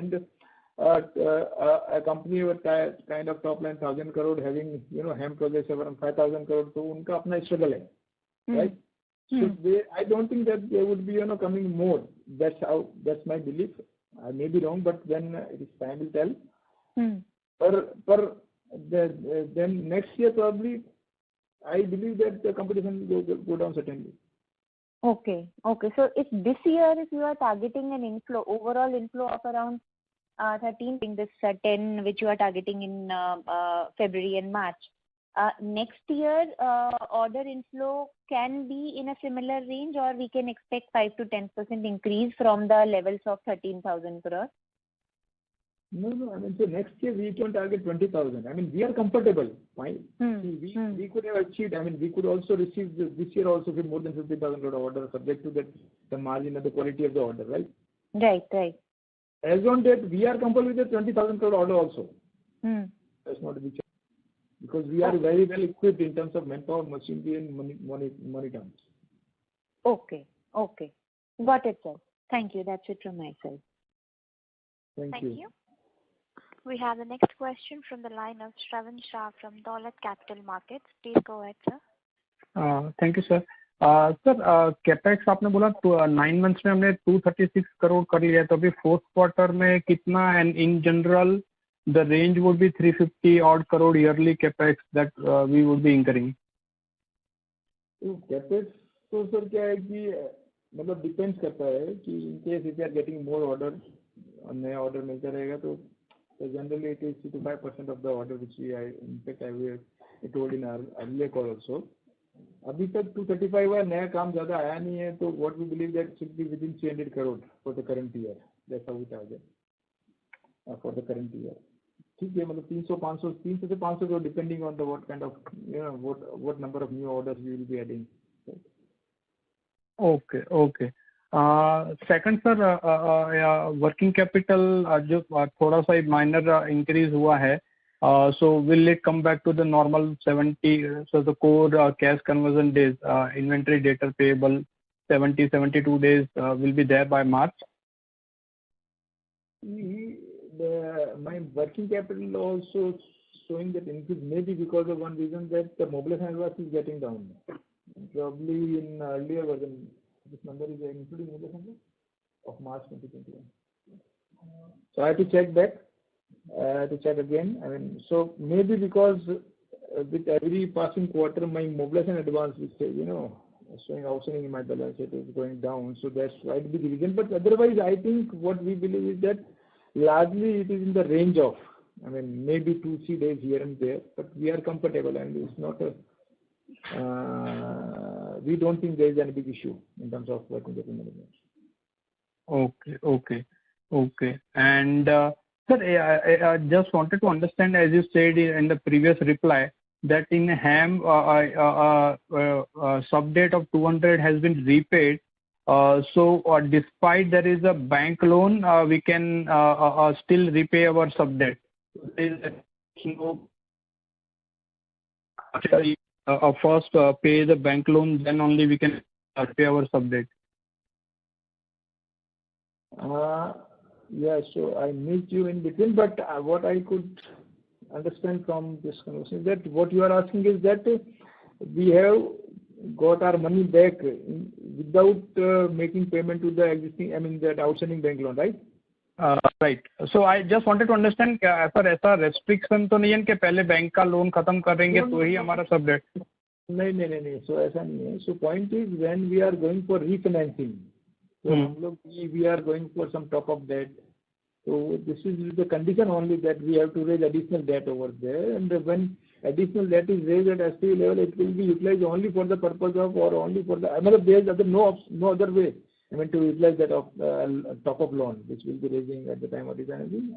and a company with kind of top line 1,000 crore having HAM projects around 5,000 crore, तो उनका अपना struggle है, right? So I don't think that they would be coming more. That's my belief. I may be wrong, but then it is time will tell. Then next year probably, I believe that the competition will go down certainly. Okay. So if this year, if you are targeting an inflow, overall inflow of around 13, this 10 which you are targeting in February and March, next year order inflow can be in a similar range, or we can expect 5 to 10% increase from the levels of 13,000 crore? No. I mean, so next year we can target 20,000. I mean, we are comfortable. Fine. We could have achieved. I mean, we could also receive this year also with more than 50,000 crore order, subject to that the margin and the quality of the order, right? Right. As on that, we are comfortable with the 20,000 crore order also. That's not a big challenge, because we are very well equipped in terms of manpower, machinery, and money terms. Okay. Got it, sir. Thank you. That's it from my side. Thank you. We have the next question from the line of Shravan Shah from Dolat Capital Markets. Please go ahead, sir. Thank you, sir. Sir capex आपने बोला 9 months में हमने 236 करोड़ कर लिया, तो अभी fourth quarter में कितना, and in general the range would be 350 odd crore yearly capex that we would be incurring. तो कैपेक्स तो सर क्या है कि मतलब डिपेंड्स करता है कि in case if you are getting more order, नया ऑर्डर मिलता रहेगा तो generally it is 3-5% of the order which we in fact I told in earlier call also. अभी तक 235 हुआ, नया काम ज्यादा आया नहीं है, तो what we believe that should be within 300 crore for the current year. That's how we target for the current year. ठीक है, मतलब 300 से 500 crore depending on the what kind of what number of new orders we will be adding. Okay. Second sir, working capital जो थोड़ा सा minor increase हुआ है, so will it come back to the normal 70, so the core cash conversion days, inventory data payable 72 days will be there by March? My working capital also showing that increase, maybe because of one reason, that the mobilization advance is getting down. Probably in earlier version, this number is including mobilization of March 2021. So I have to check back, to check again. I mean, so maybe because with every passing quarter, my mobilization advance is, showing outstanding in my balance sheet is going down. So that's quite big reason. But otherwise, I think what we believe is that largely it is in the range of, I mean, maybe 2-3 days here and there, but we are comfortable, and it's not a, we don't think there is any big issue in terms of working capital management. Okay. And sir, I just wanted to understand, as you said in the previous reply, that in HAM, sub debt of 200 has been repaid. So despite there is a bank loan, we can still repay our sub debt. First pay the bank loan, then only we can pay our sub debt. Yeah, so I missed you in between, but what I could understand from this conversation is that what you are asking is that we have got our money back without making payment to the existing, I mean, that outstanding bank loan, right? Right. So I just wanted to understand, ऐसा restriction तो नहीं है कि पहले bank का loan खत्म करेंगे तो ही हमारा सब डेट? नहीं, so ऐसा नहीं है. So point is, when we are going for refinancing, so हम लोग we are going for some top up debt. So this is the condition only that we have to raise additional debt over there, and when additional debt is raised at SPV level, it will be utilized only for the purpose of, or only for the, there is no other way, I mean, to utilize that of top up loan which will be raising at the time of refinancing,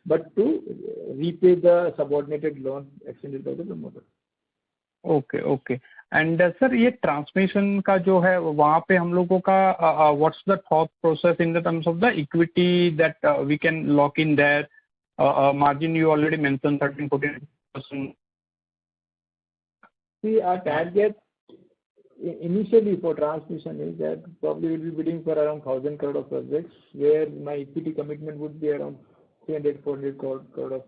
but to repay the subordinated loan extended by the promoter. Okay okay and sir ये transmission का जो है वहाँ पे हम लोगों का what's the thought process in the terms of the equity that we can lock in there margin you already mentioned 13-14%. See, our target initially for transmission is that probably we'll be bidding for around 1,000 crore of projects, where my equity commitment would be around 300-400 crore of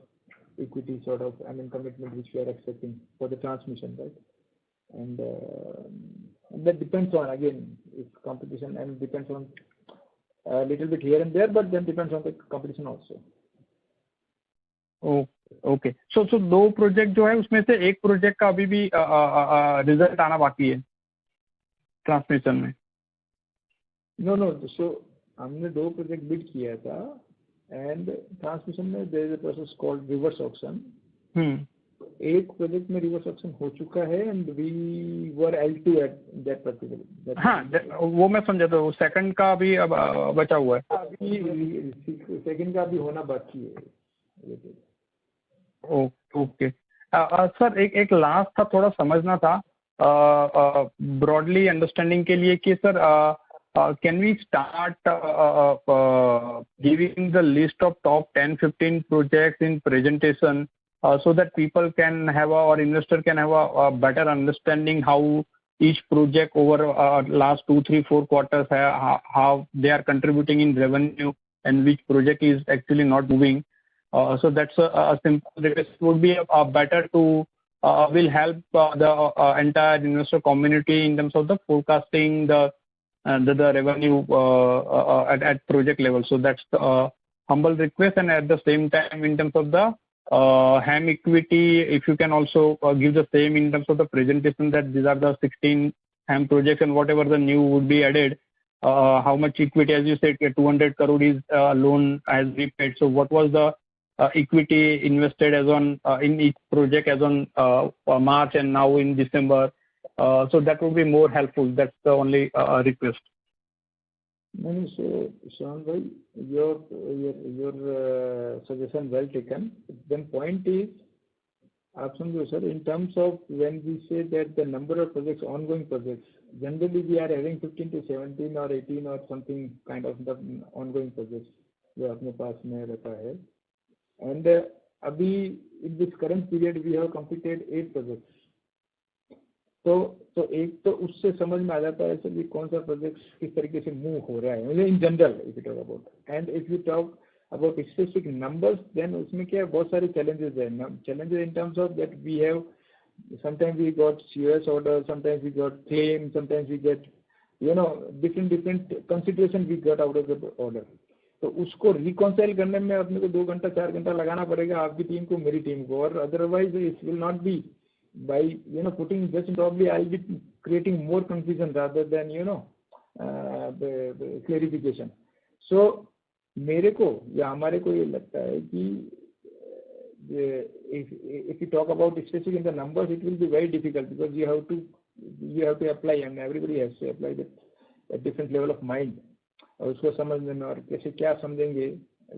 equity sort of, commitment which we are expecting for the transmission, right? And that depends on, again, it's competition and depends on a little bit here and there, but then depends on the competition also. Okay so दो project जो है उसमें से एक project का अभी भी result आना बाकी है ट्रांसमिशन में. नो सो हमने दो प्रोजेक्ट बिड किया था एंड ट्रांसमिशन में there is a process called reverse auction. एक प्रोजेक्ट में रिवर्स ऑक्शन हो चुका है and we were L2 at that particular. हाँ वो मैं समझा. तो सेकंड का अभी बचा हुआ है. अभी सेकंड का भी होना बाकी है. ओके सर एक लास्ट था थोड़ा समझना था ब्रॉडली अंडरस्टैंडिंग के लिए कि sir can we start giving the list of top 10-15 projects in presentation so that people can have or investor can have a better understanding how each project over last 2, 3, 4 quarters how they are contributing in revenue and which project is actually not moving. So that's a simple request. Would be better to will help the entire investor community in terms of the forecasting the revenue at project level. So that's the humble request. And at the same time, in terms of the HAM equity, if you can also give the same in terms of the presentation that these are the 16 HAM projects and whatever the new would be added, how much equity, as you said, 200 crore is loan as repaid. So what was the equity invested as on in each project as on March and now in December? So that would be more helpful. That's the only request. No, so Sean bhai, your suggestion well taken. Then point is, आप समझो sir, in terms of when we say that the number of projects, ongoing projects, generally we are having 15 to 17 or 18 or something kind of the ongoing projects जो अपने पास में रहता है. And अभी in this current period we have completed 8 projects. तो एक तो उससे समझ में आ जाता है सर कौन सा प्रोजेक्ट किस तरीके से मूव हो रहा है in general if you talk about. And if you talk about specific numbers then उसमें क्या बहुत सारे चैलेंजेस हैं. Challenges in terms of that we have sometimes we got COS order, sometimes we got claim, sometimes we get different consideration we got out of the order. तो उसको reconcile करने में अपने को 2 घंटा 4 घंटा लगाना पड़ेगा आपकी टीम को, मेरी टीम को. और otherwise it will not be by putting just probably I'll be creating more confusion rather than the clarification. So मेरे को या हमारे को ये लगता है कि if you talk about specific in the numbers it will be very difficult because you have to apply and everybody has to apply that a different level of mind. और उसको समझने में और कैसे क्या समझेंगे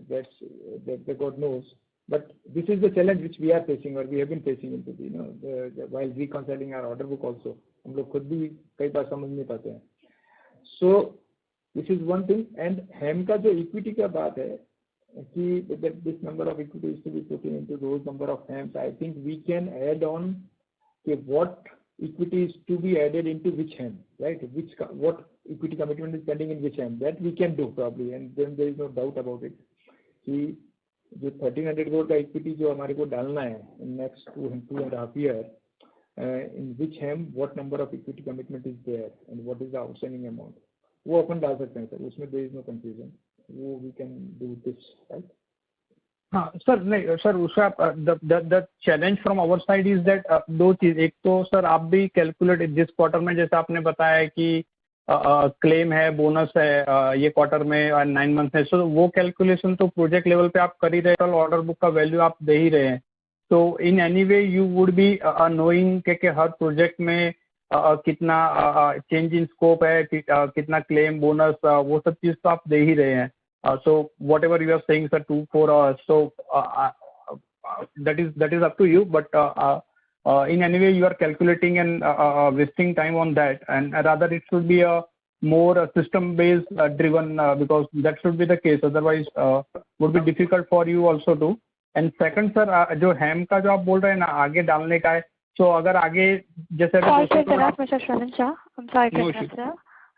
that God knows. But this is the challenge which we are facing or we have been facing into while reconciling our order book also. हम लोग खुद भी कई बार समझ नहीं पाते हैं. So this is one thing. And HAM का जो equity का बात है कि that this number of equity is to be put into those number of HAMs, I think we can add on what equity is to be added into which HAM, right? What equity commitment is pending in which HAM, that we can do probably, and then there is no doubt about it. कि जो 1300 करोड़ का equity जो हमारे को डालना है in next 2.5 years, in which hmm what number of equity commitment is there and what is the outstanding amount, वो अपन डाल सकते हैं सर. उसमें देयर इज नो कंफ्यूजन. वो we can do this, right. हाँ सर. नहीं सर उसका the challenge from our side is that दो चीज. एक तो सर आप भी कैलकुलेट जिस क्वार्टर में जैसे आपने बताया कि क्लेम है, बोनस है ये क्वार्टर में और 9 मंथ है. सो वो कैलकुलेशन तो प्रोजेक्ट लेवल पे आप कर ही रहे हैं. ऑर्डर बुक का वैल्यू आप दे ही रहे हैं. तो in any way you would be knowing कि हर प्रोजेक्ट में कितना चेंज इन स्कोप है, कितना क्लेम, बोनस, वो सब चीज़ तो आप दे ही रहे हैं. So whatever you are saying sir 2-4 hours, so that is up to you. But in any way you are calculating and wasting time on that, and rather it should be a more system based driven because that should be the case, otherwise would be difficult for you also to. And second sir जो हैम का जो आप बोल रहे हैं ना आगे डालने का है, तो अगर आगे जैसे Mr. Shravan Shah, I'm sorry to interrupt, sir.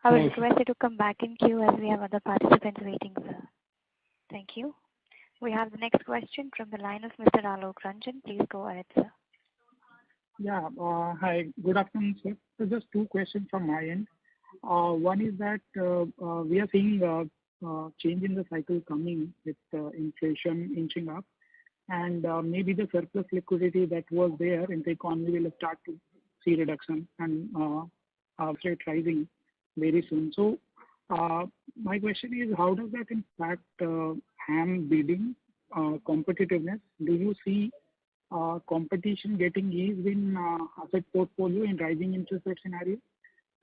I will request you to come back in queue as we have other participants waiting, sir. Thank you. We have the next question from the line of Mr. Alok Ranjan. Please go ahead, sir. Yeah. Hi. Good afternoon, sir. So just two questions from my end. One is that we are seeing change in the cycle coming with inflation inching up, and maybe the surplus liquidity that was there in the economy will start to see reduction and rate rising very soon. So my question is, how does that impact HAM bidding competitiveness? Do you see competition getting eased in asset portfolio in rising interest rate scenario?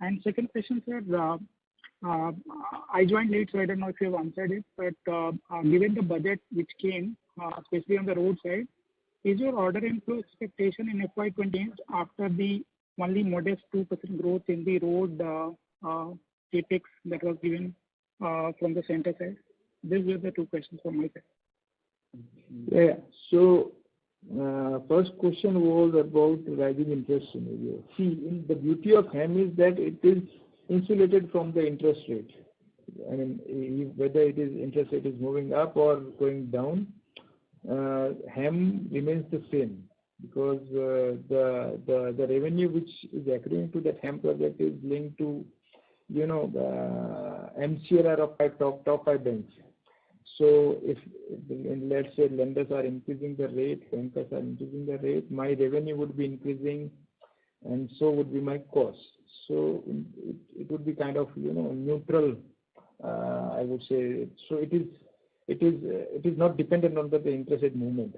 And second question, sir, I joined late, so I don't know if you have answered it, but given the budget which came, especially on the road side, is your order inflow expectation in FY28 after the only modest 2% growth in the road capex that was given from the center side? These were the two questions from my side. Yeah. So first question was about rising interest scenario. See, the beauty of HAM is that it is insulated from the interest rate. I mean, whether it is interest rate is moving up or going down, HAM remains the same, because the revenue which is accruing to that HAM project is linked to, you know, MCLR of top 5 banks. So if let's say lenders are increasing the rate, bankers are increasing the rate, my revenue would be increasing, and so would be my cost. So it would be kind of, you know, neutral, I would say. So it is not dependent on the interest rate movement.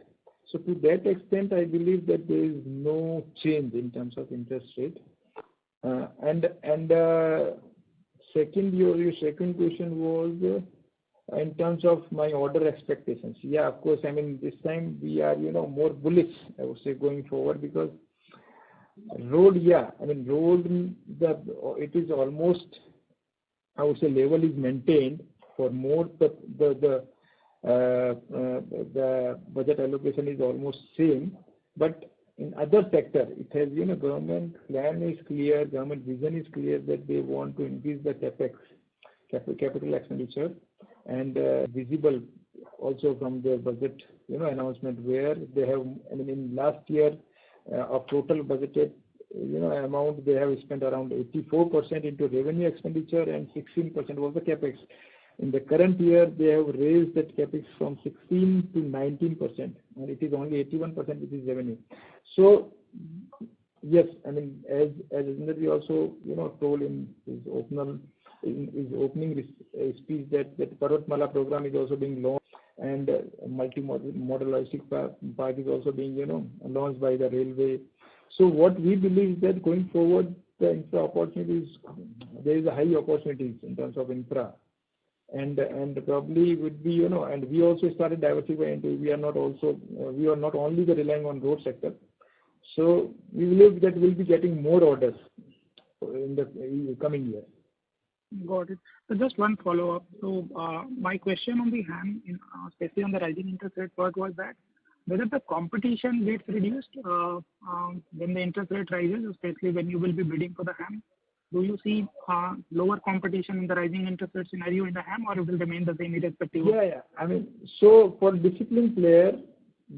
So to that extent, I believe that there is no change in terms of interest rate. And second, your second question was in terms of my order expectations. Yeah, of course. I mean, this time we are, you know, more bullish, I would say, going forward, because road, yeah, I mean, road, it is almost, I would say, level is maintained for more. The budget allocation is almost same, but in other sector, it has, you know, government plan is clear, government vision is clear that they want to increase the capex, capital expenditure, and visible also from the budget, you know, announcement, where they have, I mean, in last year of total budgeted, you know, amount, they have spent around 84% into revenue expenditure and 16% was the capex. In the current year, they have raised that capex from 16 to 19%, and it is only 81% which is revenue. So yes, I mean, as Inderji also, you know, told in his opening speech that Parvatmala program is also being launched, and multi-modal logistic park is also being, you know, launched by the railway. So what we believe is that going forward, the infra opportunities, there is a high opportunities in terms of infra, and probably would be, you know, and we also started diversifying into, we are not only relying on road sector. So we believe that we'll be getting more orders in the coming year. Got it. So just one follow-up. So my question on the HAM, especially on the rising interest rate part, was that whether the competition gets reduced when the interest rate rises, especially when you will be bidding for the HAM. Do you see lower competition in the rising interest rate scenario in the HAM, or it will remain the same irrespective? Yeah. I mean, so for disciplined player,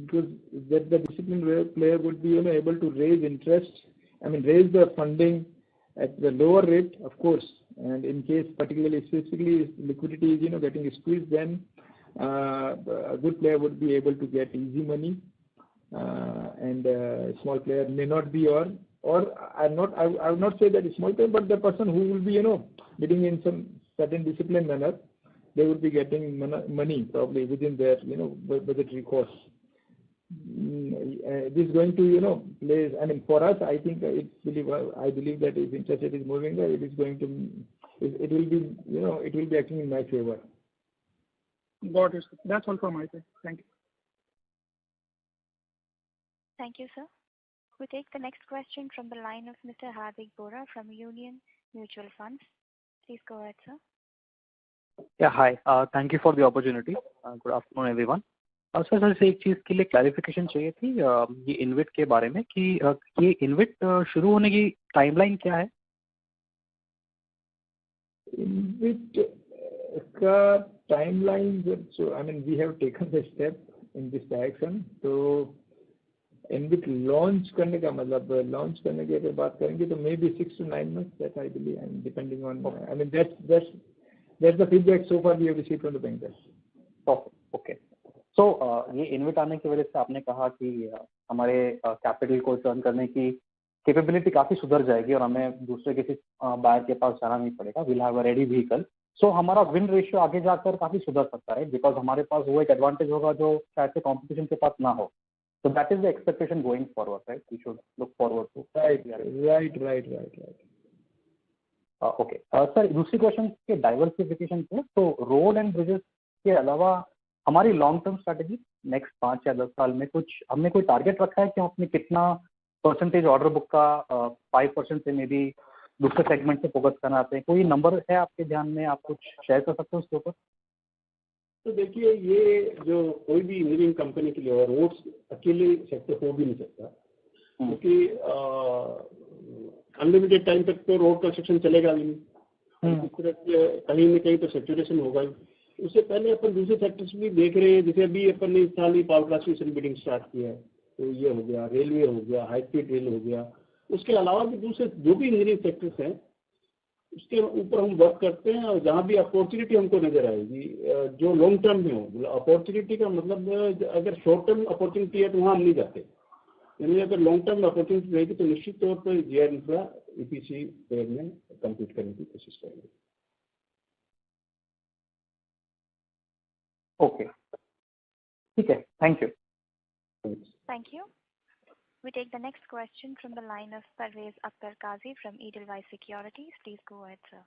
because the disciplined player would be, you know, able to raise interest, I mean, raise the funding at the lower rate, of course. And in case particularly, specifically, liquidity is, you know, getting squeezed, then a good player would be able to get easy money, and a small player may not be, or I would not say that a small player, but the person who will be, you know, bidding in some certain disciplined manner, they would be getting money probably within their, you know, budgetary costs. This is going to, you know, place. I mean, for us, I think I believe that if interest rate is moving, it is going to, it will be, you know, it will be acting in my favor. Got it. That's all from my side. Thank you. Thank you, sir. We take the next question from the line of Mr. Hardik Bora from Union Mutual Funds. Please go ahead, sir. Yeah, hi. Thank you for the opportunity. Good afternoon, everyone. Sir से एक चीज़ के लिए clarification चाहिए थी ये इनविट के बारे में कि ये इनविट शुरू होने की टाइमलाइन क्या है? इनविट का timeline so I mean we have taken the step in this direction. तो इनविट लॉन्च करने का मतलब लॉन्च करने की अगर बात करेंगे तो may be 6 to 9 months that I believe, and depending on I mean that's the feedback so far we have received from the bankers. Okay so ये इनविट आने की वजह से आपने कहा कि हमारे कैपिटल को टर्न करने की कैपेबिलिटी काफ़ी सुधर जाएगी और हमें दूसरे किसी बायर के पास जाना नहीं पड़ेगा. Will have a ready vehicle. So हमारा विन रेशियो आगे जाकर काफ़ी सुधर सकता है बिकॉज हमारे पास वो एक एडवांटेज होगा जो शायद से कॉम्पिटिशन के पास ना हो. So that is the expectation going forward, right? We should look forward to. Right. Okay. Sir दूसरी क्वेश्चन के डाइवर्सिफिकेशन पे तो रोड एंड ब्रिजेस के अलावा हमारी लॉन्ग टर्म स्ट्रेटेजी नेक्स्ट 5 या 10 साल में कुछ हमने कोई टारगेट रखा है कि हम अपने कितना परसेंटेज ऑर्डर बुक का 5% से मे बी दूसरे सेगमेंट से फोकस करना चाहते हैं? कोई नंबर है आपके ध्यान में, आप कुछ शेयर कर सकते हो उसके ऊपर? तो देखिए ये जो कोई भी इंजीनियरिंग कंपनी के लिए रोड्स अकेले सेक्टर हो भी नहीं सकता क्योंकि अनलिमिटेड टाइम तक तो रोड कंस्ट्रक्शन चलेगा भी नहीं. इस तरह से कहीं न कहीं तो सेचुरेशन होगा ही. उससे पहले अपन दूसरे सेक्टर्स भी देख रहे हैं. जैसे अभी अपन ने इस साल ही पावर ट्रांसमिशन बिडिंग स्टार्ट किया है तो ये हो गया, रेलवे हो गया, हाई स्पीड रेल हो गया. उसके अलावा भी दूसरे जो भी इंजीनियरिंग सेक्टर्स हैं उसके ऊपर हम वर्क करते हैं और जहाँ भी अपॉर्चुनिटी हमको नजर आएगी जो लॉन्ग टर्म में हो. अपॉर्चुनिटी का मतलब अगर शॉर्ट टर्म अपॉर्चुनिटी है तो वहाँ हम नहीं जाते. यानी अगर लॉन्ग टर्म अपॉर्चुनिटी रहेगी तो निश्चित तौर पर जीआर इंफ्रा ईपीसी पेयर में कम्पीट करने की कोशिश करेंगे. ओके ठीक है. Thank you. Thank you. We take the next question from the line of Parvez Akhtar Qazi from Edelweiss Securities. Please go ahead, sir.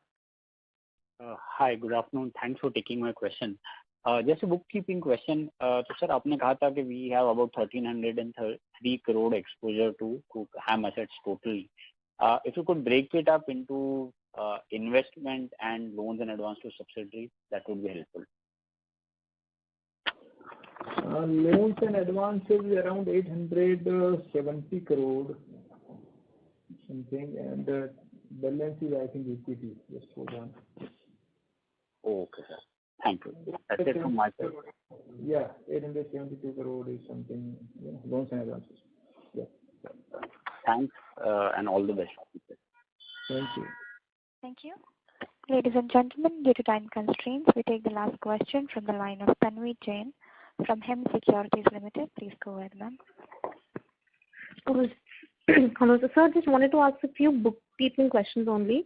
Hi, good afternoon. Thanks for taking my question. Just a bookkeeping question. तो sir आपने कहा था कि we have about 1,303 crore exposure to HAM assets totally. If you could break it up into investment and loans and advance to subsidiaries, that would be helpful. Loans and advances around 870 crore something, and balance is I think equity. Just hold on. Okay, sir. Thank you. That's it from my side. Yeah, 872 crore is something. Yeah, loans and advances. Yeah. Thanks and all the best. Thank you. Thank you. Ladies and gentlemen, due to time constraints, we take the last question from the line of Tanvi Jain from HEM Securities Limited. Please go ahead, ma'am. Hello, sir. Just wanted to ask a few bookkeeping questions only.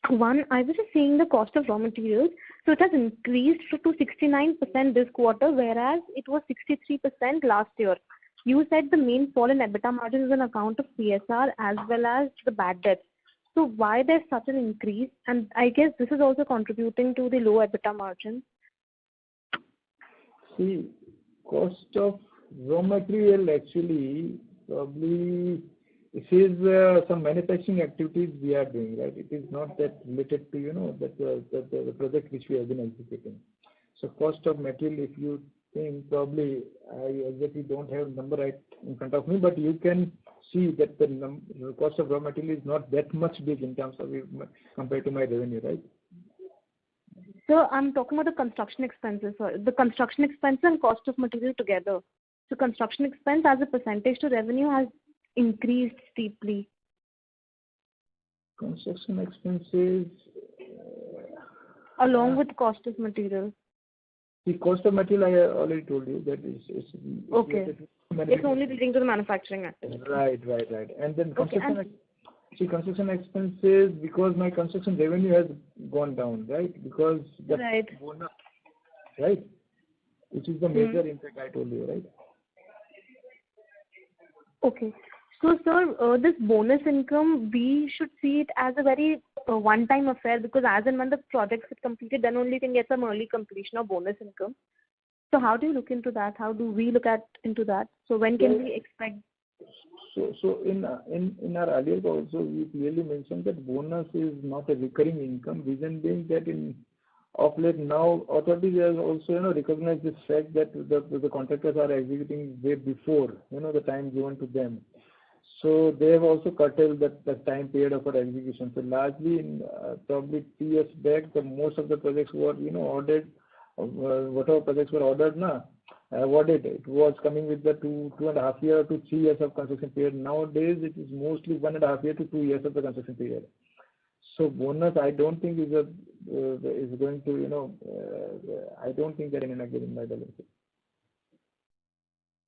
One, I was just seeing the cost of raw materials. So it has increased to 69% this quarter, whereas it was 63% last year. You said the main fall in EBITDA margin is on account of CSR as well as the bad debts. So why there's such an increase? And I guess this is also contributing to the low EBITDA margin. See, cost of raw material actually probably this is some manufacturing activities we are doing, right? It is not that related to that the project which we have been executing. So cost of material, if you think, probably I exactly don't have number right in front of me, but you can see that the cost of raw material is not that much big in terms of compared to my revenue, right? So I'm talking about the construction expenses, sir. The construction expense and cost of material together. So construction expense as a percentage to revenue has increased steeply. Construction expenses along with cost of material. The cost of material I already told you that is okay. It's only leading to the manufacturing activity. Right. And then construction expenses, because my construction revenue has gone down, right? Because the bonus, right? Which is the major impact I told you, right? Okay. So, sir, this bonus income, we should see it as a very one-time affair, because as and when the projects get completed, then only you can get some early completion or bonus income. So how do you look into that? How do we look into that? So when can we expect? So in our earlier call also, we clearly mentioned that bonus is not a recurring income. Reason being that of late now, authorities have also recognized this fact that the contractors are executing way before the time given to them. So they have also curtailed the time period of our execution. So largely, in probably 2 years back, most of the projects were ordered. Whatever projects were awarded, it was coming with the 2.5 years to 3 years of construction period. Nowadays, it is mostly 1.5 years to 2 years of the construction period. So bonus, I don't think is going to I don't think that in again in my balance sheet.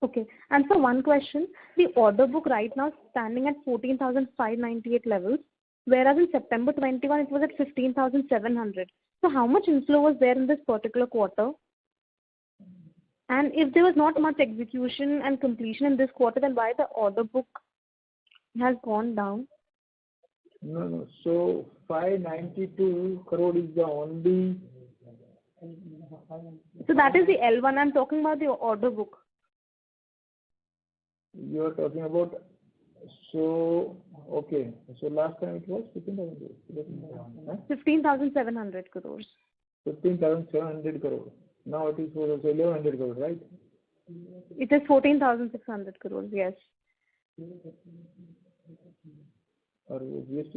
Okay. And so one question, the order book right now is standing at 14,598 levels, whereas in September 21 it was at 15,700. So how much inflow was there in this particular quarter? And if there was not much execution and completion in this quarter, then why the order book has gone down? No. So 592 crore is the only. So that is the L1. I'm talking about the order book. You are talking about. So okay. So last time it was 15,700 crores. 15,700 crore. Now it is 1,100 crore, right? It is 14,600 crores. Yes. Or GST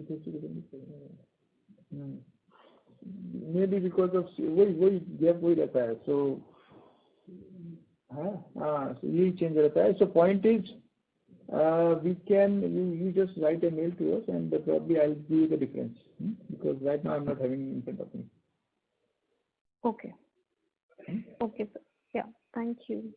maybe because of वही gap वही रहता है. So so ये change रहता है. So point is we can you just write a mail to us and probably I'll give you the difference because right now I'm not having in front of me. Okay. Okay, sir. Yeah. Thank you.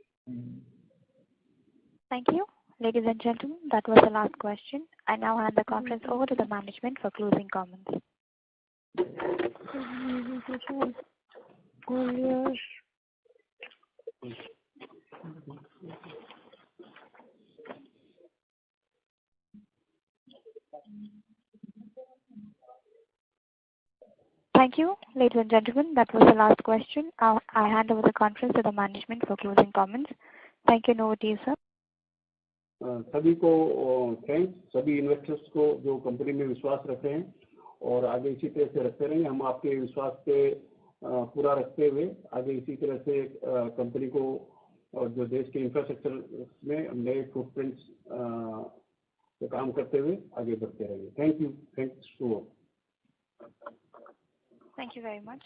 Thank you. Ladies and gentlemen, that was the last question. I now hand the conference over to the management for closing comments. Thank you. Ladies and gentlemen, that was the last question. I hand over the conference to the management for closing comments. Thank you. Over to you, sir. सभी को thanks, सभी investors को जो company में विश्वास रखते हैं और आगे इसी तरह से रखते रहेंगे. हम आपके विश्वास पे पूरा रखते हुए आगे इसी तरह से कंपनी को और जो देश के इंफ्रास्ट्रक्चर में नए फुटप्रिंट्स पे काम करते हुए आगे बढ़ते रहेंगे. Thank you. Thanks to all. Thank you very much.